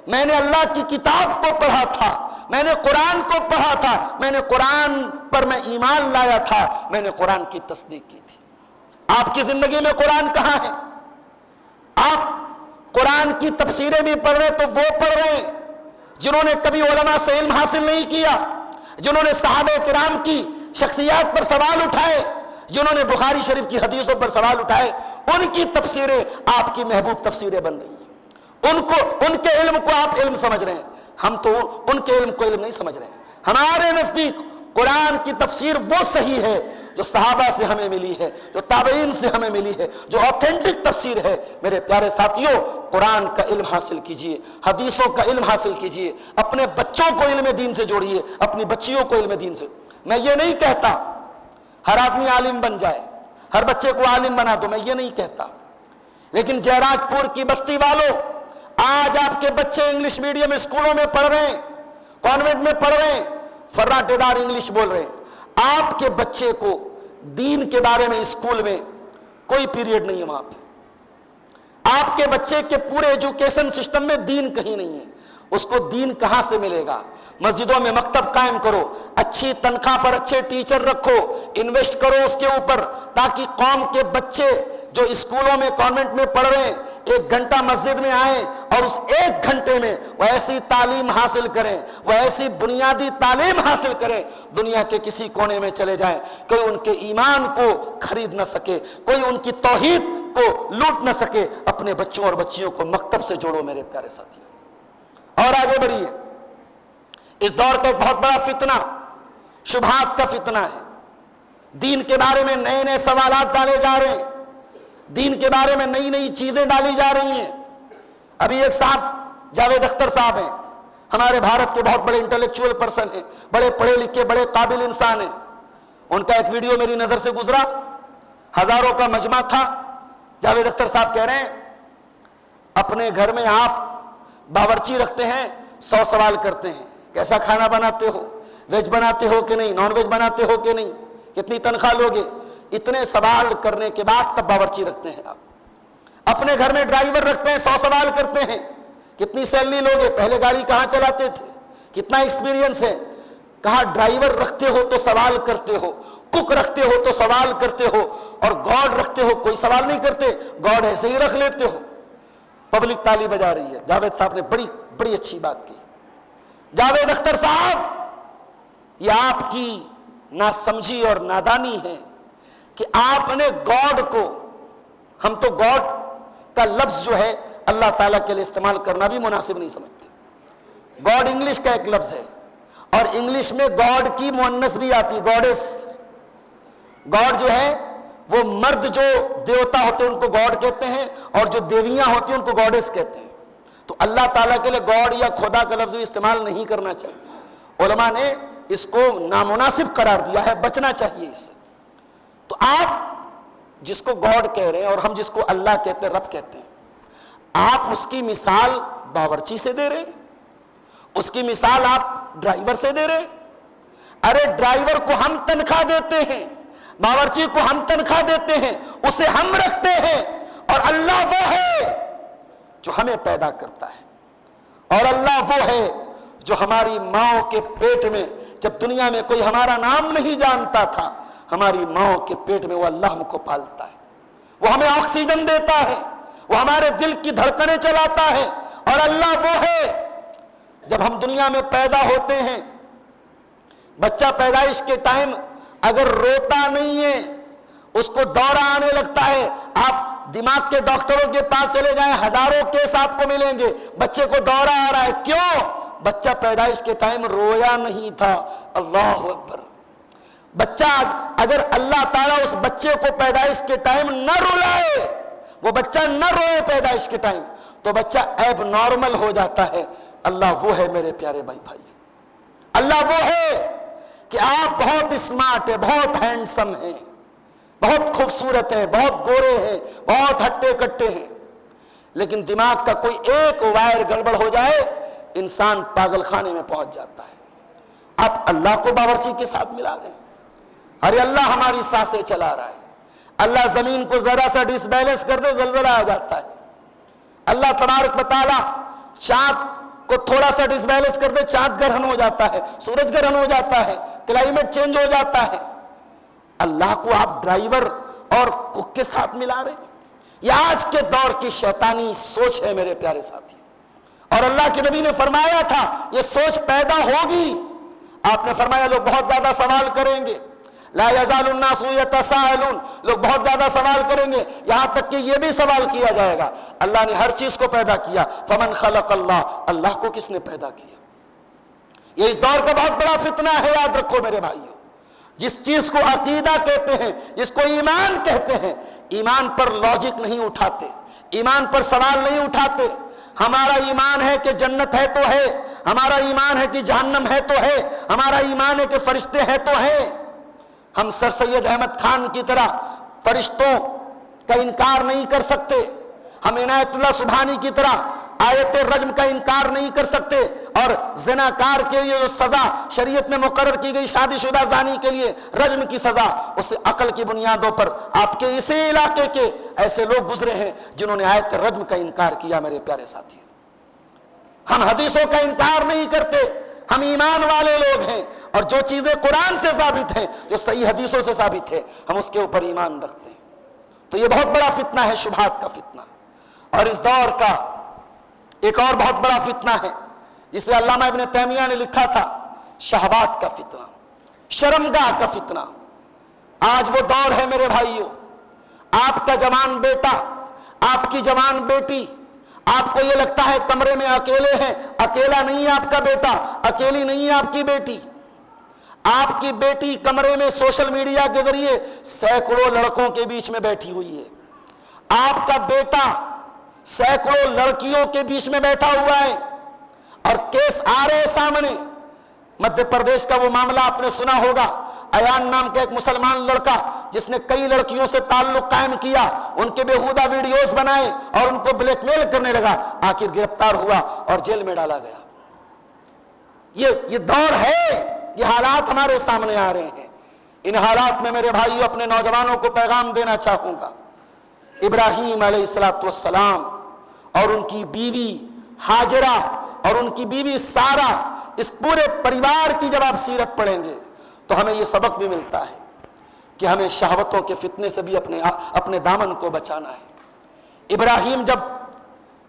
میں نے اللہ کی کتاب کو پڑھا تھا، میں نے قرآن کو پڑھا تھا، میں نے قرآن پر میں ایمان لایا تھا، میں نے قرآن کی تصدیق کی تھی۔ آپ کی زندگی میں قرآن کہاں ہے؟ آپ قرآن کی تفسیریں بھی پڑھ رہے تو وہ پڑھ رہے ہیں جنہوں نے کبھی علماء سے علم حاصل نہیں کیا، جنہوں نے صحابہ کرام کی شخصیات پر سوال اٹھائے، جنہوں نے بخاری شریف کی حدیثوں پر سوال اٹھائے، ان کی تفسیریں آپ کی محبوب تفسیریں بن رہی ہیں۔ ان کے علم کو آپ علم سمجھ رہے ہیں، ہم تو ان کے علم کو علم نہیں سمجھ رہے ہیں۔ ہمارے نزدیک قرآن کی تفسیر وہ صحیح ہے جو صحابہ سے ہمیں ملی ہے، جو تابعین سے ہمیں ملی ہے، جو آتھینٹک تفسیر ہے۔ میرے پیارے ساتھیوں، قرآن کا علم حاصل کیجئے، حدیثوں کا علم حاصل کیجئے، اپنے بچوں کو علم دین سے جوڑیے، اپنی بچیوں کو علم دین سے۔ میں یہ نہیں کہتا ہر آدمی عالم بن جائے، ہر بچے کو عالم بنا دو، میں یہ نہیں کہتا، لیکن جیراج پور کی بستی والوں، آج آپ کے بچے انگلش میڈیم اسکولوں میں پڑھ رہے ہیں، کانوینٹ میں پڑھ رہے ہیں، فراٹے دار انگلش بول رہے ہیں۔ آپ کے بچے کو دین کے بارے میں اسکول میں کوئی پیریڈ نہیں ہے، وہاں پہ آپ کے بچے کے پورے ایجوکیشن سسٹم میں دین کہیں نہیں ہے۔ اس کو دین کہاں سے ملے گا؟ مسجدوں میں مکتب قائم کرو، اچھی تنخواہ پر اچھے ٹیچر رکھو، انویسٹ کرو اس کے اوپر، تاکہ قوم کے بچے جو اسکولوں میں کانوینٹ میں پڑھ رہے ہیں 1 گھنٹہ مسجد میں آئیں اور اس 1 گھنٹے میں وہ ایسی تعلیم حاصل کریں، وہ ایسی بنیادی تعلیم حاصل کریں، دنیا کے کسی کونے میں چلے جائیں، کوئی ان کے ایمان کو خرید نہ سکے، کوئی ان کی توحید کو لوٹ نہ سکے۔ اپنے بچوں اور بچیوں کو مکتب سے جوڑو میرے پیارے ساتھیوں، اور آگے بڑھیے۔ اس دور کا ایک بہت بڑا فتنہ شبہات کا فتنہ ہے۔ دین کے بارے میں نئے نئے سوالات ڈالے جا رہے ہیں، دین کے بارے میں نئی نئی چیزیں ڈالی جا رہی ہیں۔ ابھی ایک صاحب جاوید اختر صاحب ہیں، ہمارے بھارت کے بہت بڑے انٹلیکچوئل پرسن ہیں، بڑے پڑھے لکھے بڑے قابل انسان ہیں۔ ان کا ایک ویڈیو میری نظر سے گزرا، ہزاروں کا مجمع تھا۔ جاوید اختر صاحب کہہ رہے ہیں اپنے گھر میں آپ باورچی رکھتے ہیں، 100 سوال کرتے ہیں، کیسا کھانا بناتے ہو، ویج بناتے ہو کہ نہیں، نان ویج بناتے ہو کہ نہیں، کتنی تنخواہ لوگے؟ اتنے سوال کرنے کے بعد تب باورچی رکھتے ہیں۔ آپ اپنے گھر میں ڈرائیور رکھتے ہیں، 100 سوال کرتے ہیں، کتنی سیلری لوگے، پہلے گاڑی کہاں چلاتے تھے، کتنا ایکسپیرینس ہے؟ کہا ڈرائیور رکھتے ہو تو سوال کرتے ہو، کک رکھتے ہو تو سوال کرتے ہو، اور گارڈ رکھتے ہو کوئی سوال نہیں کرتے، گارڈ ایسے ہی رکھ لیتے ہو۔ پبلک تالی بجا رہی ہے۔ جاوید صاحب نے بڑی اچھی بات کی۔ جاوید اختر صاحب، یہ آپ کی ناسمجھی اور نادانی ہے کہ آپ نے گاڈ کو، ہم تو گاڈ کا لفظ جو ہے اللہ تعالیٰ کے لیے استعمال کرنا بھی مناسب نہیں سمجھتے۔ گاڈ انگلش کا ایک لفظ ہے، اور انگلش میں گاڈ کی مؤنث بھی آتی ہے، گاڈس۔ گاڈ جو ہے وہ مرد جو دیوتا ہوتے ہیں ان کو گاڈ کہتے ہیں، اور جو دیویاں ہوتی ہیں ان کو گاڈس کہتے ہیں۔ تو اللہ تعالیٰ کے لیے گاڈ یا خدا کا لفظ استعمال نہیں کرنا چاہیے۔ علماء نے اس کو نامناسب قرار دیا ہے، بچنا چاہیے اس سے۔ تو آپ جس کو گاڈ کہہ رہے ہیں اور ہم جس کو اللہ کہتے ہیں، رب کہتے ہیں، آپ اس کی مثال باورچی سے دے رہے ہیں، اس کی مثال آپ ڈرائیور سے دے رہے ہیں۔ ارے ڈرائیور کو ہم تنخواہ دیتے ہیں، باورچی کو ہم تنخواہ دیتے ہیں، اسے ہم رکھتے ہیں، اور اللہ وہ ہے جو ہمیں پیدا کرتا ہے، اور اللہ وہ ہے جو ہماری ماں کے پیٹ میں، جب دنیا میں کوئی ہمارا نام نہیں جانتا تھا، ہماری ماں کے پیٹ میں وہ اللہ ہم کو پالتا ہے، وہ ہمیں آکسیجن دیتا ہے، وہ ہمارے دل کی دھڑکنیں چلاتا ہے، اور اللہ وہ ہے جب ہم دنیا میں پیدا ہوتے ہیں، بچہ پیدائش کے ٹائم اگر روتا نہیں ہے، اس کو دورہ آنے لگتا ہے، آپ دماغ کے ڈاکٹروں کے پاس چلے جائیں، ہزاروں کیس آپ کو ملیں گے، بچے کو دورہ آ رہا ہے، کیوں؟ بچہ پیدائش کے ٹائم رویا نہیں تھا۔ اللہ اکبر۔ بچہ اگر اللہ تعالیٰ اس بچے کو پیدائش کے ٹائم نہ رلائے، وہ بچہ نہ روئے پیدائش کے ٹائم، تو بچہ ایب نارمل ہو جاتا ہے۔ اللہ وہ ہے میرے پیارے بھائی، اللہ وہ ہے کہ آپ بہت اسمارٹ ہیں، بہت ہینڈسم ہیں، بہت خوبصورت ہیں، بہت گورے ہیں، بہت ہٹے کٹے ہیں، لیکن دماغ کا کوئی ایک وائر گڑبڑ ہو جائے انسان پاگل خانے میں پہنچ جاتا ہے۔ آپ اللہ کو باورچی کے ساتھ ملا رہے ہیں۔ ارے اللہ ہماری سانسیں چلا رہا ہے، اللہ زمین کو ذرا سا ڈس بیلنس کر دے زلزلہ آ جاتا ہے، اللہ تبارک و تعالی چاند کو تھوڑا سا ڈس بیلنس کر دے چاند گرہن ہو جاتا ہے، سورج گرہن ہو جاتا ہے، کلائمیٹ چینج ہو جاتا ہے۔ اللہ کو آپ ڈرائیور اور کک کے ساتھ ملا رہے ہیں۔ یہ آج کے دور کی شیطانی سوچ ہے میرے پیارے ساتھی، اور اللہ کے نبی نے فرمایا تھا یہ سوچ پیدا ہوگی۔ آپ نے فرمایا لوگ بہت زیادہ سوال کریں گے، لا یزال الناس یتساءلون، لوگ بہت زیادہ سوال کریں گے، یہاں تک کہ یہ بھی سوال کیا جائے گا اللہ نے ہر چیز کو پیدا کیا، فمن خلق اللہ، اللہ کو کس نے پیدا کیا؟ یہ اس دور کا بہت بڑا فتنہ ہے، یاد رکھو میرے بھائیوں۔ جس چیز کو عقیدہ کہتے ہیں، جس کو ایمان کہتے ہیں، ایمان پر لاجک نہیں اٹھاتے، ایمان پر سوال نہیں اٹھاتے۔ ہمارا ایمان ہے کہ جنت ہے تو ہے، ہمارا ایمان ہے کہ جہنم ہے تو ہے، ہمارا ایمان ہے کہ فرشتے ہیں تو ہیں۔ ہم سر سید احمد خان کی طرح فرشتوں کا انکار نہیں کر سکتے، ہم عنایت اللہ سبحانی کی طرح آیت رجم کا انکار نہیں کر سکتے، اور زناکار کے لیے جو سزا شریعت میں مقرر کی گئی شادی شدہ زانی کے لیے رجم کی سزا، اسے عقل کی بنیادوں پر آپ کے اسی علاقے کے ایسے لوگ گزرے ہیں جنہوں نے آیت رجم کا انکار کیا۔ میرے پیارے ساتھی، ہم حدیثوں کا انکار نہیں کرتے، ہم ایمان والے لوگ ہیں، اور جو چیزیں قرآن سے ثابت ہیں، جو صحیح حدیثوں سے ثابت ہے، ہم اس کے اوپر ایمان رکھتے ہیں۔ تو یہ بہت بڑا فتنہ ہے، شبہات کا فتنہ۔ اور اس دور کا ایک اور بہت بڑا فتنہ ہے جسے علامہ ابن تیمیہ نے لکھا تھا، شہوات کا فتنہ، شرمگاہ کا فتنہ۔ آج وہ دور ہے میرے بھائیوں، آپ کا جوان بیٹا، آپ کی جوان بیٹی، آپ کو یہ لگتا ہے کمرے میں اکیلے ہیں، اکیلا نہیں ہے آپ کا بیٹا، اکیلی نہیں ہے آپ کی بیٹی۔ آپ کی بیٹی کمرے میں سوشل میڈیا کے ذریعے سینکڑوں لڑکوں کے بیچ میں بیٹھی ہوئی ہے، آپ کا بیٹا سینکڑوں لڑکیوں کے بیچ میں بیٹھا ہوا ہے، اور کیس آ رہے سامنے۔ مدھیہ پردیش کا وہ معاملہ آپ نے سنا ہوگا، ایان نام کا ایک مسلمان لڑکا جس نے کئی لڑکیوں سے تعلق قائم کیا، ان کے بیہودہ ویڈیوز بنائے اور ان کو بلیک میل کرنے لگا، آخر گرفتار ہوا اور جیل میں ڈالا گیا۔ یہ دور ہے، یہ حالات ہمارے سامنے آ رہے ہیں۔ ان حالات میں میرے بھائیوں اپنے نوجوانوں کو پیغام دینا چاہوں گا، ابراہیم علیہ السلام اور ان کی بیوی ہاجرہ اور ان کی بیوی سارہ، اس پورے پریوار کی جب آپ سیرت پڑھیں گے تو ہمیں یہ سبق بھی ملتا ہے کہ ہمیں شہوتوں کے فتنے سے بھی اپنے دامن کو بچانا ہے۔ ابراہیم جب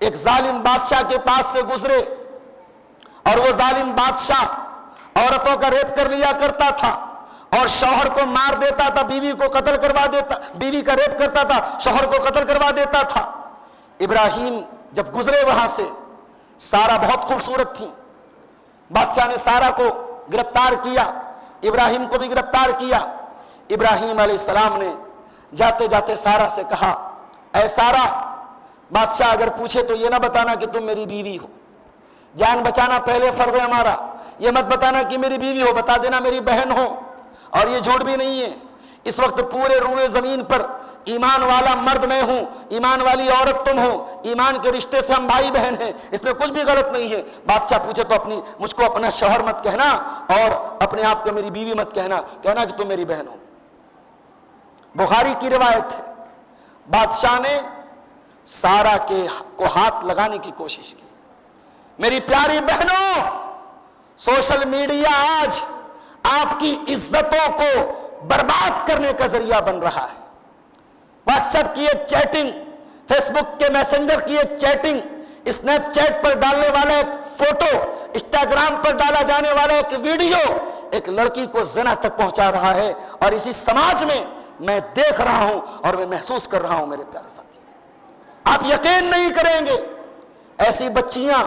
ایک ظالم بادشاہ کے پاس سے گزرے، اور وہ ظالم بادشاہ عورتوں کا ریپ کر لیا کرتا تھا اور شوہر کو مار دیتا تھا، بیوی کو قتل کروا دیتا، بیوی کا ریپ کرتا تھا، شوہر کو قتل کروا دیتا تھا۔ ابراہیم جب گزرے وہاں سے، سارہ بہت خوبصورت تھی، بادشاہ نے سارہ کو گرفتار کیا، ابراہیم کو بھی گرفتار کیا۔ ابراہیم علیہ السلام نے جاتے جاتے سارہ سے کہا، اے سارہ، بادشاہ اگر پوچھے تو یہ نہ بتانا کہ تم میری بیوی ہو، جان بچانا پہلے فرض ہے ہمارا، یہ مت بتانا کہ میری بیوی ہو، بتا دینا میری بہن ہو۔ اور یہ جھوٹ بھی نہیں ہے، اس وقت پورے روئے زمین پر ایمان والا مرد میں ہوں، ایمان والی عورت تم ہو، ایمان کے رشتے سے ہم بھائی بہن ہیں، اس میں کچھ بھی غلط نہیں ہے۔ بادشاہ پوچھے تو مجھ کو اپنا شوہر مت کہنا اور اپنے آپ کو میری بیوی مت کہنا کہ تم میری بہن ہو۔ بخاری کی روایت ہے، بادشاہ نے سارہ کو ہاتھ لگانے کی کوشش کی۔ میری پیاری بہنوں، سوشل میڈیا آج آپ کی عزتوں کو برباد کرنے کا ذریعہ بن رہا ہے۔ واٹس ایپ کی ایک چیٹنگ، فیس بک کے میسنجر کی ایک چیٹنگ، اسنیپ چیٹ پر ڈالنے والا ایک فوٹو، انسٹاگرام پر ڈالا جانے والا ایک ویڈیو ایک لڑکی کو زنا تک پہنچا رہا ہے، اور اسی سماج میں میں دیکھ رہا ہوں اور میں محسوس کر رہا ہوں میرے پیارے ساتھی۔ آپ یقین نہیں کریں گے، ایسی بچیاں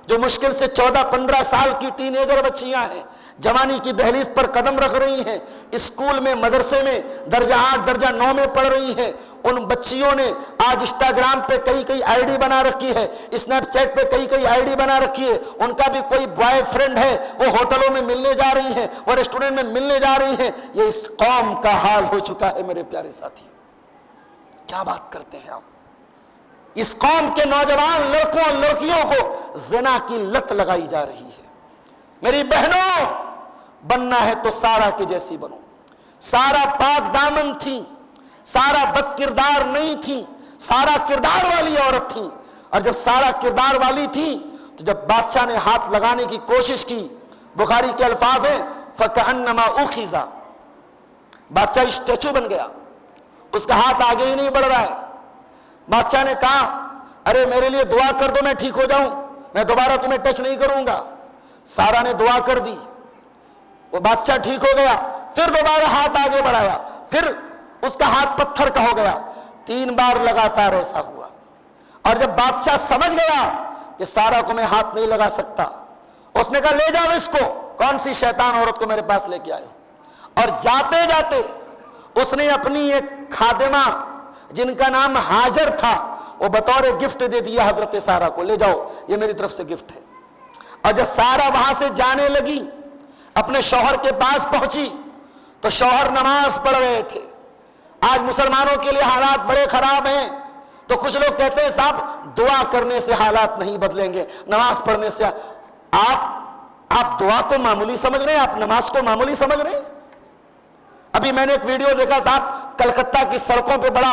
جو مشکل سے 14-15 سال کی ٹین ایجر بچیاں ہیں، جوانی کی دہلیز پر قدم رکھ رہی ہیں، اسکول میں مدرسے میں درجہ 8 درجہ 9 میں پڑھ رہی ہیں، ان بچیوں نے آج انسٹاگرام پہ کئی آئی ڈی بنا رکھی ہے، اسنیپ چیٹ پہ کئی آئی ڈی بنا رکھی ہے، ان کا بھی کوئی بوائے فرینڈ ہے، وہ ہوٹلوں میں ملنے جا رہی ہیں، وہ ریسٹورنٹ میں ملنے جا رہی ہیں۔ یہ اس قوم کا حال ہو چکا ہے میرے پیارے ساتھی۔ کیا بات کرتے ہیں آپ؟ اس قوم کے نوجوان لڑکوں اور لڑکیوں کو زنا کی لت لگائی جا رہی ہے۔ میری بہنوں، بننا ہے تو سارا کی جیسی بنو۔ سارا پاک دامن تھی، سارا بد کردار نہیں تھی، سارا کردار والی عورت تھی۔ اور جب سارا کردار والی تھی تو جب بادشاہ نے ہاتھ لگانے کی کوشش کی، بخاری کے الفاظ ہیں فَكَأَنَّمَا أُخِذَ، بادشاہ اسٹیچو بن گیا، اس کا ہاتھ آگے ہی نہیں بڑھ رہا ہے۔ بادشاہ نے کہا ارے میرے لیے دعا کر دو میں ٹھیک ہو جاؤں، میں دوبارہ تمہیں ٹچ نہیں کروں گا۔ سارا نے دعا کر دی، وہ بادشاہ ٹھیک ہو گیا۔ پھر دوبارہ ہاتھ آگے بڑھایا، پھر اس کا ہاتھ پتھر کا ہو گیا۔ 3 بار لگاتار ایسا ہوا۔ اور جب بادشاہ سمجھ گیا کہ سارا کو میں ہاتھ نہیں لگا سکتا، اس نے کہا لے جاؤ اس کو، کون سی شیطان عورت کو میرے پاس لے کے آئے ہو۔ اور جاتے جاتے اس نے اپنی ایک خادمہ جن کا نام ہاجر تھا، وہ بطور گفٹ دے دیا حضرت سارا کو، لے جاؤ یہ میری طرف سے گفٹ ہے۔ اور جب سارا وہاں سے جانے لگی، اپنے شوہر کے پاس پہنچی تو شوہر نماز پڑھ رہے تھے۔ آج مسلمانوں کے لیے حالات بڑے خراب ہیں، تو کچھ لوگ کہتے ہیں صاحب دعا کرنے سے حالات نہیں بدلیں گے، نماز پڑھنے سے۔ آپ دعا کو معمولی سمجھ رہے ہیں، آپ نماز کو معمولی سمجھ رہے ہیں۔ ابھی میں نے ایک ویڈیو دیکھا صاحب، کلکتہ کی سڑکوں پہ بڑا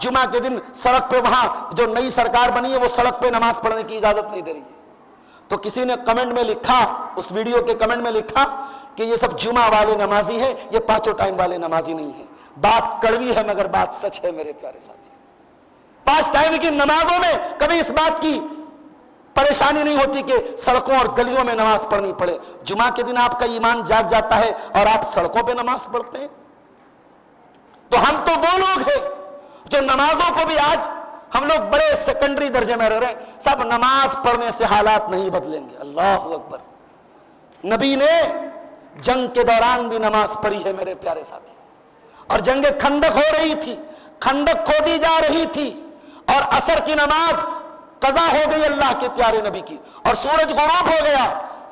جمعہ کے دن سڑک پہ، وہاں جو نئی سرکار بنی ہے وہ سڑک پہ نماز پڑھنے کی اجازت نہیں دے رہی ہے۔ تو کسی نے کمنٹ میں لکھا، اس ویڈیو کے کمنٹ میں لکھا کہ یہ سب جمعہ والے نمازی ہیں، یہ 5 ٹائم والے نمازی نہیں ہیں۔ بات کڑوی ہے مگر بات سچ ہے میرے پیارے ساتھی۔ 5 ٹائم کی نمازوں میں کبھی اس بات کی پریشانی نہیں ہوتی کہ سڑکوں اور گلیوں میں نماز پڑھنی پڑے۔ جمعہ کے دن آپ کا ایمان جاگ جاتا ہے اور آپ سڑکوں پہ نماز پڑھتے ہیں۔ تو ہم تو وہ لوگ ہیں جو نمازوں کو بھی آج ہم لوگ بڑے سیکنڈری درجے میں رہ رہے ہیں۔ سب نماز پڑھنے سے حالات نہیں بدلیں گے۔ اللہ اکبر۔ نبی نے جنگ کے دوران بھی نماز پڑھی ہے میرے پیارے ساتھی، اور جنگ خندق ہو رہی تھی، خندق کھودی جا رہی تھی، اور عصر کی نماز قضا ہو گئی اللہ کے پیارے نبی کی، اور سورج غروب ہو گیا۔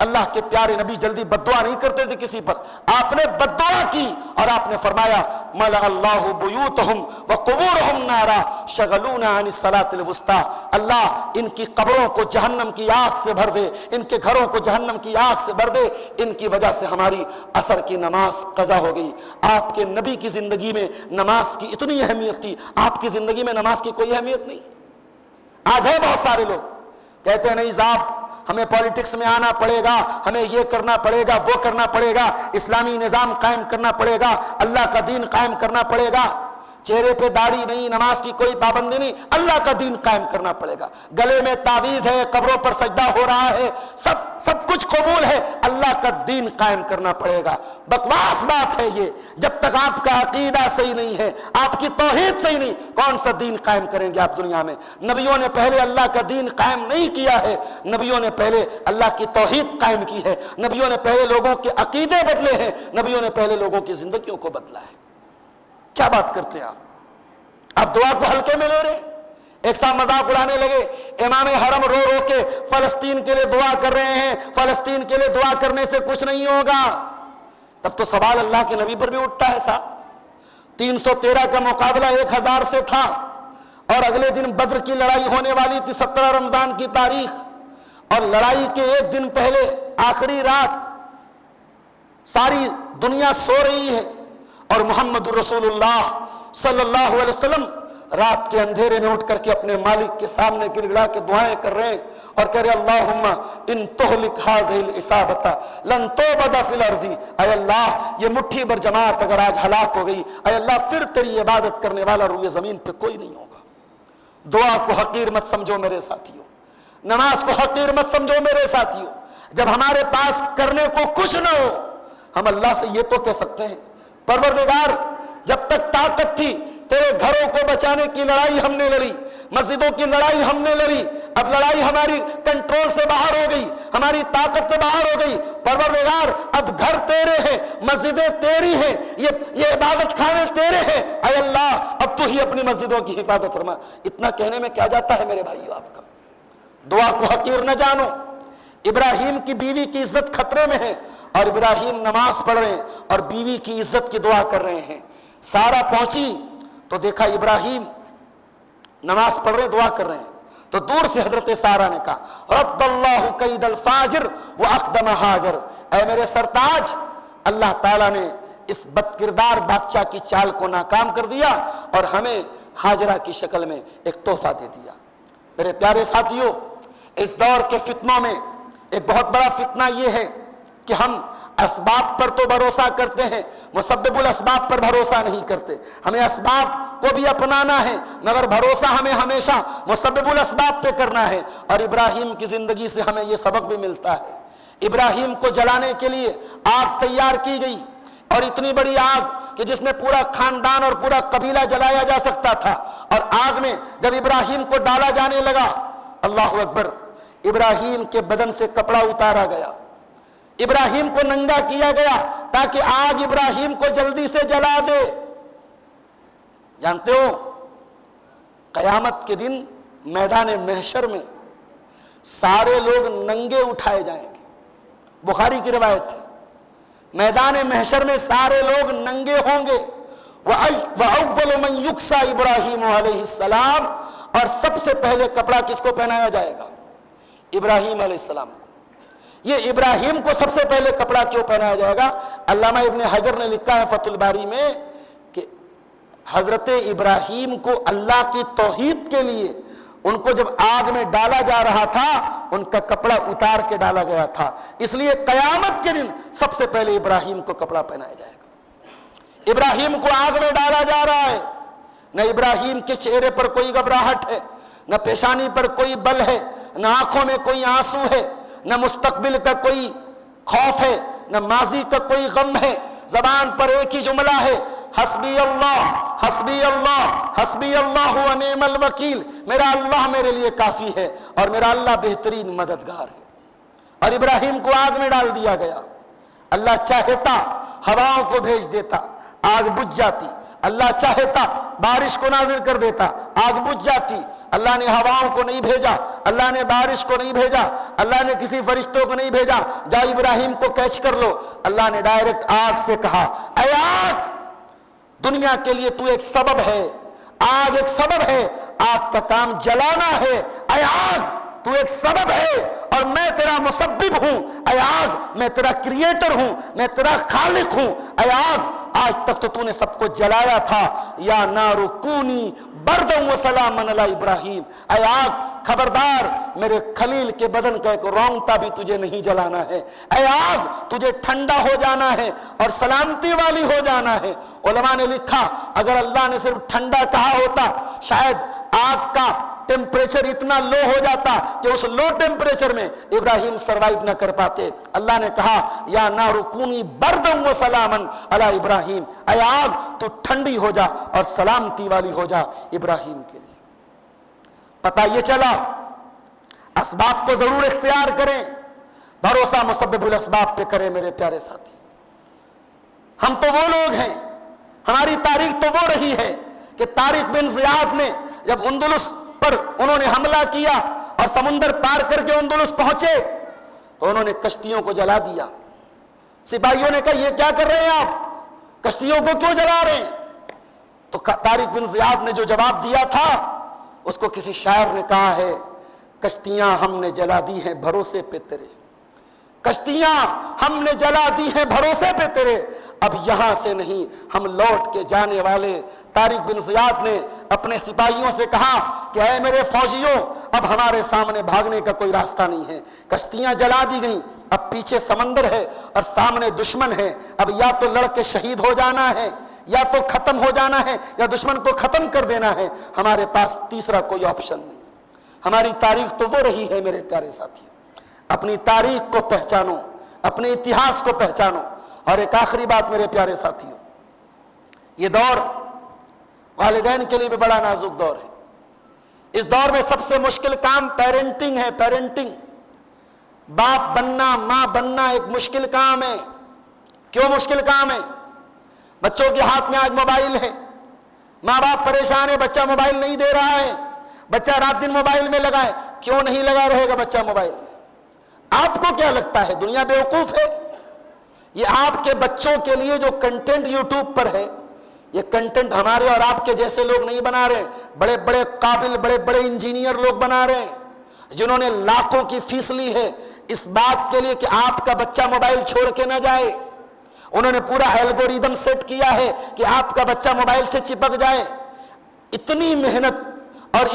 اللہ کے پیارے نبی جلدی بددعا نہیں کرتے تھے کسی پر، آپ نے بددعا کی اور آپ نے فرمایا ملأ اللہ بیوتہم وقبورہم نارا شغلونا عن الصلاۃ الوسطی، اللہ ان کی قبروں کو جہنم کی آگ سے بھر دے، ان کے گھروں کو جہنم کی آگ سے بھر دے، ان کی وجہ سے ہماری عصر کی نماز قضا ہو گئی۔ آپ کے نبی کی زندگی میں نماز کی اتنی اہمیت تھی، آپ کی زندگی میں نماز کی کوئی اہمیت نہیں۔ آج ہے بہت سارے لوگ کہتے ہیں نہیں صاحب ہمیں پالیٹکس میں آنا پڑے گا، ہمیں یہ کرنا پڑے گا، وہ کرنا پڑے گا، اسلامی نظام قائم کرنا پڑے گا، اللہ کا دین قائم کرنا پڑے گا۔ چہرے پہ داڑھی نہیں، نماز کی کوئی پابندی نہیں، اللہ کا دین قائم کرنا پڑے گا۔ گلے میں تعویذ ہے، قبروں پر سجدہ ہو رہا ہے، سب کچھ قبول ہے، اللہ کا دین قائم کرنا پڑے گا۔ بکواس بات ہے یہ۔ جب تک آپ کا عقیدہ صحیح نہیں ہے، آپ کی توحید صحیح نہیں، کون سا دین قائم کریں گے آپ دنیا میں؟ نبیوں نے پہلے اللہ کا دین قائم نہیں کیا ہے، نبیوں نے پہلے اللہ کی توحید قائم کی ہے، نبیوں نے پہلے لوگوں کے عقیدے بدلے ہیں، نبیوں نے پہلے لوگوں کی زندگیوں کو بدلا ہے۔ کیا بات کرتے ہیں آپ دعا کو ہلکے میں لے رہے؟ ایک صاحب مذاق اڑانے لگے، امام حرم رو رو کے فلسطین کے لیے دعا کر رہے ہیں، فلسطین کے لیے دعا کرنے سے کچھ نہیں ہوگا۔ تب تو سوال اللہ کے نبی پر بھی اٹھتا ہے صاحب۔ 313 کا مقابلہ 1000 سے تھا، اور اگلے دن بدر کی لڑائی ہونے والی تھی، 17 رمضان کی تاریخ، اور لڑائی کے ایک دن پہلے آخری رات ساری دنیا سو رہی ہے، اور محمد رسول اللہ صلی اللہ علیہ وسلم رات کے اندھیرے میں اٹھ کر کے اپنے مالک کے سامنے گر گڑا کے دعائیں کر رہے ہیں، اور کہہ رہے اللہم ان تہلک ھذہ العصابۃ لن تعبد فی الارض، اے اللہ یہ مٹھی بھر جماعت اگر آج ہلاک ہو گئی، اے اللہ پھر تیری عبادت کرنے والا روئے زمین پہ کوئی نہیں ہوگا۔ دعا کو حقیر مت سمجھو میرے ساتھیوں، نماز کو حقیر مت سمجھو میرے ساتھیوں۔ جب ہمارے پاس کرنے کو کچھ نہ ہو، ہم اللہ سے یہ تو کہہ سکتے ہیں پروردگار جب تک طاقت تھی تیرے گھروں کو بچانے کی لڑائی ہم نے لڑی، مسجدوں کی لڑائی ہم نے لڑی، اب لڑائی ہماری کنٹرول سے باہر ہو گئی، ہماری طاقت سے باہر ہو گئی، پروردگار اب گھر تیرے ہیں، مسجدیں تیری ہیں، یہ عبادت خانے تیرے ہیں، اے اللہ اب تو ہی اپنی مسجدوں کی حفاظت فرما۔ اتنا کہنے میں کیا جاتا ہے میرے بھائیو آپ کا؟ دعا کو حقیر نہ جانو۔ ابراہیم کی بیوی کی عزت خطرے میں ہے، اور ابراہیم نماز پڑھ رہے ہیں اور بیوی کی عزت کی دعا کر رہے ہیں۔ سارا پہنچی تو دیکھا ابراہیم نماز پڑھ رہے ہیں، دعا کر رہے ہیں، تو دور سے حضرت سارہ نے کہا رد اللہ قید الفاجر واقدم حاجر، اے میرے سرتاج، اللہ تعالیٰ نے اس بد کردار بادشاہ کی چال کو ناکام کر دیا اور ہمیں ہاجرہ کی شکل میں ایک تحفہ دے دیا۔ میرے پیارے ساتھیوں، اس دور کے فتنوں میں ایک بہت بڑا فتنہ یہ ہے کہ ہم اسباب پر تو بھروسہ کرتے ہیں، مسبب الاسباب پر بھروسہ نہیں کرتے۔ ہمیں اسباب کو بھی اپنانا ہے، مگر بھروسہ ہمیں ہمیشہ مسبب الاسباب پہ کرنا ہے۔ اور ابراہیم کی زندگی سے ہمیں یہ سبق بھی ملتا ہے۔ ابراہیم کو جلانے کے لیے آگ تیار کی گئی، اور اتنی بڑی آگ کہ جس میں پورا خاندان اور پورا قبیلہ جلایا جا سکتا تھا، اور آگ میں جب ابراہیم کو ڈالا جانے لگا، اللہ اکبر، ابراہیم کے بدن سے کپڑا اتارا گیا، ابراہیم کو ننگا کیا گیا تاکہ آگ ابراہیم کو جلدی سے جلا دے۔ جانتے ہو قیامت کے دن میدان محشر میں سارے لوگ ننگے اٹھائے جائیں گے، بخاری کی روایت ہے، میدان محشر میں سارے لوگ ننگے ہوں گے۔ وَأَوَّلُ مَنْ يُكْسَى إِبْرَاهِيمُ عَلَيْهِ السلام، اور سب سے پہلے کپڑا کس کو پہنایا جائے گا؟ ابراہیم علیہ السلام کو۔ یہ ابراہیم کو سب سے پہلے کپڑا کیوں پہنایا جائے گا؟ علامہ ابن حجر نے لکھا ہے فتح الباری میں کہ حضرت ابراہیم کو اللہ کی توحید کے لیے ان کو جب آگ میں ڈالا جا رہا تھا، ان کا کپڑا اتار کے ڈالا گیا تھا، اس لیے قیامت کے دن سب سے پہلے ابراہیم کو کپڑا پہنایا جائے گا۔ ابراہیم کو آگ میں ڈالا جا رہا ہے، نہ ابراہیم کے چہرے پر کوئی گھبراہٹ ہے، نہ پیشانی پر کوئی بل ہے، نہ آنکھوں میں کوئی آنسو ہے، نہ مستقبل کا کوئی خوف ہے، نہ ماضی کا کوئی غم ہے، زبان پر ایک ہی جملہ ہے، حسبی اللہ حسبی اللہ حسبی اللہ و نعم الوکیل، میرا اللہ میرے لیے کافی ہے اور میرا اللہ بہترین مددگار ہے۔ اور ابراہیم کو آگ میں ڈال دیا گیا، اللہ چاہتا ہواؤں کو بھیج دیتا، آگ بجھ جاتی، اللہ چاہتا بارش کو نازل کر دیتا، آگ بجھ جاتی۔ اللہ نے ہواؤں کو نہیں بھیجا، اللہ نے بارش کو نہیں بھیجا، اللہ نے کسی فرشتوں کو نہیں بھیجا، جا ابراہیم کو کیچ کر لو، اللہ نے ڈائریکٹ آگ سے کہا اے آگ، دنیا کے لیے تو ایک سبب ہے، آگ ایک سبب ہے، آگ کا کام جلانا ہے، اے آگ تو ایک سبب ہے اور میں تیرا مسبب ہوں، اے آگ میں تیرا کریٹر ہوں، میں تیرا خالق ہوں، اے آگ آج تک تو نے سب کو جلایا تھا، یا نار کونی بردم و سلام علی ابراہیم، اے آگ خبردار میرے خلیل کے بدن کا ایک رونگٹا بھی تجھے نہیں جلانا ہے، اے آگ تجھے ٹھنڈا ہو جانا ہے اور سلامتی والی ہو جانا ہے۔ علماء نے لکھا اگر اللہ نے صرف ٹھنڈا کہا ہوتا شاید آگ کا ٹیمپریچر اتنا لو ہو جاتا کہ اس لو ٹیمپریچر میں ابراہیم سروائیو نہ کر پاتے۔ اللہ نے کہا یا نار کونی بردم و سلامن علی ابراہیم، اے آگ تو ٹھنڈی ہو جا اور سلامتی والی ہو جا ابراہیم کے لیے۔ پتہ یہ چلا اسباب تو ضرور اختیار کریں، بھروسہ مسبب الاسباب پہ کریں۔ میرے پیارے ساتھی، ہم تو وہ لوگ ہیں، ہماری تاریخ تو وہ رہی ہے کہ طارق بن زیاد نے جب اندلس پر انہوں نے حملہ کیا اور سمندر پار کر کے اندلس پہنچے تو انہوں نے کشتیوں کو جلا دیا۔ سپاہیوں نے کہا یہ کیا کر رہے ہیں آپ، کشتیوں کو کیوں جلا رہے ہیں؟ تو طارق بن زیاد نے جو جواب دیا تھا اس کو کسی شاعر نے کہا ہے کشتیاں ہم نے جلا دی ہیں بھروسے پہ تیرے، کشتیاں ہم نے جلا دی ہیں بھروسے پہ تیرے، اب یہاں سے نہیں ہم لوٹ کے جانے والے۔ طارق بن زیاد نے اپنے سپاہیوں سے کہا کہ اے میرے فوجیوں، اب ہمارے سامنے بھاگنے کا کوئی راستہ نہیں ہے، کشتیاں جلا دی گئیں، اب پیچھے سمندر ہے اور سامنے دشمن ہے، اب یا تو لڑ کے شہید ہو جانا ہے یا تو ختم ہو جانا ہے یا دشمن کو ختم کر دینا ہے، ہمارے پاس تیسرا کوئی آپشن نہیں۔ ہماری تاریخ تو وہ رہی ہے میرے پیارے ساتھی، اپنی تاریخ کو پہچانو، اپنے اتہاس کو پہچانو۔ اور ایک آخری بات میرے پیارے ساتھیوں، یہ دور والدین کے لیے بھی بڑا نازک دور ہے۔ اس دور میں سب سے مشکل کام پیرنٹنگ ہے، پیرنٹنگ، باپ بننا، ماں بننا ایک مشکل کام ہے۔ کیوں مشکل کام ہے؟ بچوں کے ہاتھ میں آج موبائل ہے، ماں باپ پریشان ہے، بچہ موبائل نہیں دے رہا ہے، بچہ رات دن موبائل میں لگا ہے۔ کیوں نہیں لگا رہے گا بچہ موبائل میں؟ آپ کو کیا لگتا ہے دنیا بیوقوف ہے؟ یہ آپ کے بچوں کے لیے جو کنٹینٹ یوٹیوب پر ہے، یہ کنٹینٹ ہمارے اور آپ کے جیسے لوگ نہیں بنا رہے، بڑے بڑے قابل، بڑے بڑے انجینئر لوگ بنا رہے ہیں، جنہوں نے لاکھوں کی فیس لی ہے اس بات کے لیے کہ آپ کا بچہ موبائل چھوڑ کے نہ جائے۔ انہوں نے پورا الگوریدم سیٹ کیا ہے کہ آپ کا بچہ موبائل سے چپک جائے۔ اتنی محنت اور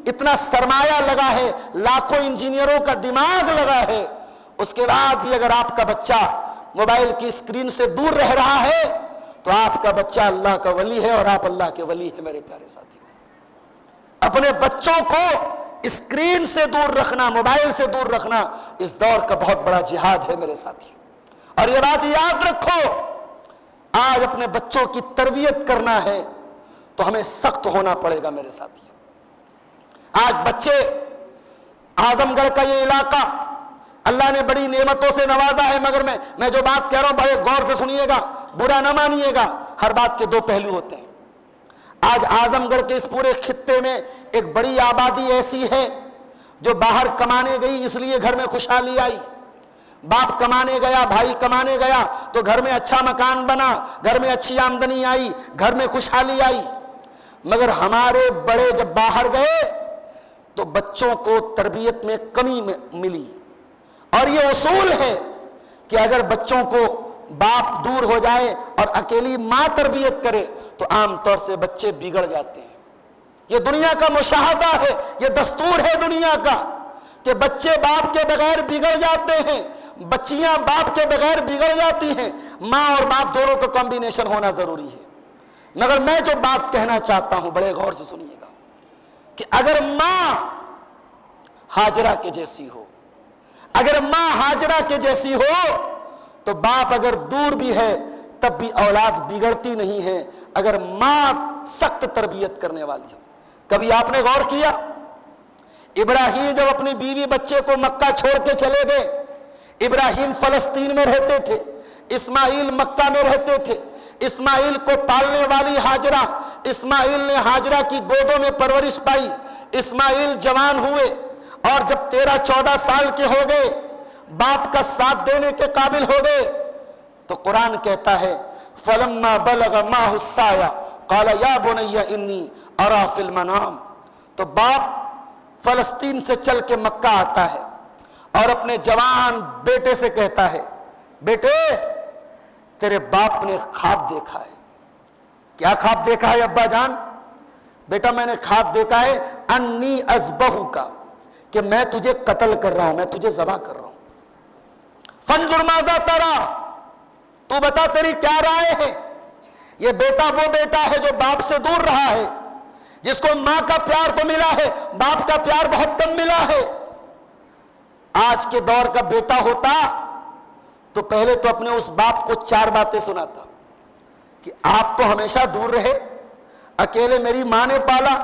اتنا سرمایہ لگا ہے، لاکھوں انجینئروں کا دماغ لگا ہے، اس کے بعد بھی اگر آپ کا بچہ موبائل کی اسکرین سے دور رہ رہا ہے تو آپ کا بچہ اللہ کا ولی ہے اور آپ اللہ کے ولی ہیں۔ میرے پیارے ساتھیوں، اپنے بچوں کو اسکرین سے دور رکھنا، موبائل سے دور رکھنا اس دور کا بہت بڑا جہاد ہے میرے ساتھیوں۔ اور یہ بات یاد رکھو، آج اپنے بچوں کی تربیت کرنا ہے تو ہمیں سخت ہونا پڑے گا میرے ساتھیوں۔ آج بچے، اعظم گڑھ کا یہ علاقہ اللہ نے بڑی نعمتوں سے نوازا ہے، مگر میں جو بات کہہ رہا ہوں بڑے غور سے سنیے گا، برا نہ مانیے گا، ہر بات کے دو پہلو ہوتے ہیں۔ آج اعظم گڑھ کے اس پورے خطے میں ایک بڑی آبادی ایسی ہے جو باہر کمانے گئی اس لیے گھر میں خوشحالی آئی، باپ کمانے گیا، بھائی کمانے گیا تو گھر میں اچھا مکان بنا، گھر میں اچھی آمدنی آئی، گھر میں خوشحالی آئی۔ مگر ہمارے بڑے جب باہر گئے تو بچوں کو تربیت میں کمی ملی، اور یہ اصول ہے کہ اگر بچوں کو باپ دور ہو جائے اور اکیلی ماں تربیت کرے تو عام طور سے بچے بگڑ جاتے ہیں۔ یہ دنیا کا مشاہدہ ہے، یہ دستور ہے دنیا کا کہ بچے باپ کے بغیر بگڑ جاتے ہیں، بچیاں باپ کے بغیر بگڑ جاتی ہیں۔ ماں اور باپ دونوں کا کمبینیشن ہونا ضروری ہے۔ مگر میں جو بات کہنا چاہتا ہوں بڑے غور سے سنیے گا کہ اگر ماں ہاجرہ کے جیسی ہو، اگر ماں ہاجرہ کے جیسی ہو تو باپ اگر دور بھی ہے تب بھی اولاد بگڑتی نہیں ہے اگر ماں سخت تربیت کرنے والی ہو۔ کبھی آپ نے غور کیا، ابراہیم جب اپنی بیوی بچے کو مکہ چھوڑ کے چلے گئے، ابراہیم فلسطین میں رہتے تھے، اسماعیل مکہ میں رہتے تھے، اسماعیل کو پالنے والی ہاجرہ، اسماعیل نے ہاجرہ کی گودوں میں پرورش پائی، اسماعیل جوان ہوئے اور جب 13-14 سال کے ہو گئے، باپ کا ساتھ دینے کے قابل ہو گئے تو قرآن کہتا ہے فَلَمَّا بَلَغَ مَعَهُ السَّعْيَ قَالَ يَا بُنَيَّ إِنِّي أَرَىٰ فِي الْمَنَامِ۔ تو باپ فلسطین سے چل کے مکہ آتا ہے اور اپنے جوان بیٹے سے کہتا ہے، بیٹے تیرے باپ نے خواب دیکھا ہے۔ کیا خواب دیکھا ہے ابا جان؟ بیٹا میں نے خواب دیکھا ہے انی اذبحک، کہ میں تجھے قتل کر رہا ہوں، میں تجھے ذبح کر رہا ہوں۔ فانظر ماذا ترى، تو بتا تیری کیا رائے ہے؟ یہ بیٹا وہ بیٹا ہے جو باپ سے دور رہا ہے، جس کو ماں کا پیار تو ملا ہے، باپ کا پیار بہت کم ملا ہے۔ آج کے دور کا بیٹا ہوتا تو پہلے تو اپنے اس باپ کو 4 باتیں سناتا کہ آپ تو ہمیشہ دور رہے، اکیلے میری ماں نے پالا،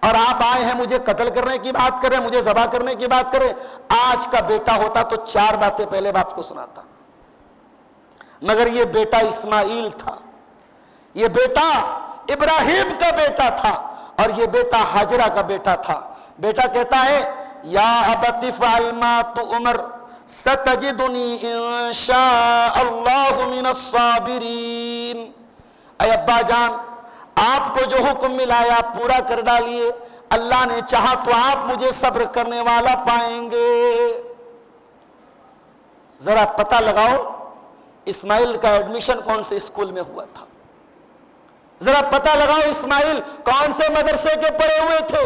اور آپ آئے ہیں مجھے قتل کرنے کی بات کر رہے ہیں، مجھے ذبح کرنے کی بات کر رہے ہیں۔ آج کا بیٹا ہوتا تو 4 باتیں پہلے باپ کو سناتا، مگر یہ بیٹا اسماعیل تھا، یہ بیٹا ابراہیم کا بیٹا تھا، اور یہ بیٹا ہاجرہ کا بیٹا تھا۔ بیٹا کہتا ہے یا ابت افعل ما تؤمر ستجدنی ان شاء اللہ من الصابرین۔ اے ابا جان، آپ کو جو حکم ملایا آپ پورا کر ڈالیے، اللہ نے چاہا تو آپ مجھے صبر کرنے والا پائیں گے۔ ذرا پتہ لگاؤ اسماعیل کا ایڈمیشن کون سے اسکول میں ہوا تھا، ذرا پتہ لگاؤ اسماعیل کون سے مدرسے کے پڑھے ہوئے تھے،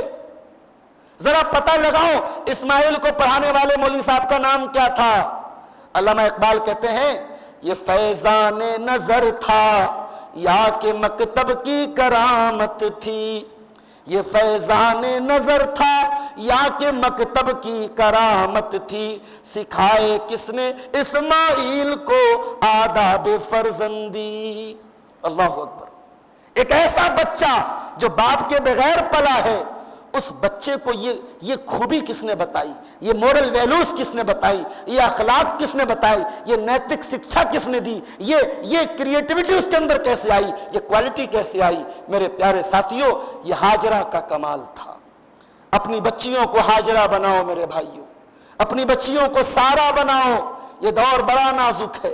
ذرا پتہ لگاؤ اسماعیل کو پڑھانے والے مولوی صاحب کا نام کیا تھا۔ علامہ اقبال کہتے ہیں یہ فیضان نظر تھا یا کہ مکتب کی کرامت تھی، یہ فیضان نظر تھا یا کہ مکتب کی کرامت تھی، سکھائے کس نے اسماعیل کو آداب فرزندی۔ اللہ اکبر۔ ایک ایسا بچہ جو باپ کے بغیر پلا ہے، اس بچے کو یہ خوبی کس نے بتائی، یہ مورل ویلیوز کس نے بتائی، یہ اخلاق کس نے بتائی، یہ نیتک شکشا کس نے دی، یہ کریٹیوٹی اس کے اندر کیسے آئی، یہ کوالٹی کیسے آئی؟ میرے پیارے ساتھیوں، یہ ہاجرہ کا کمال تھا۔ اپنی بچیوں کو ہاجرہ بناؤ میرے بھائیوں، اپنی بچیوں کو سارہ بناؤ۔ یہ دور بڑا نازک ہے،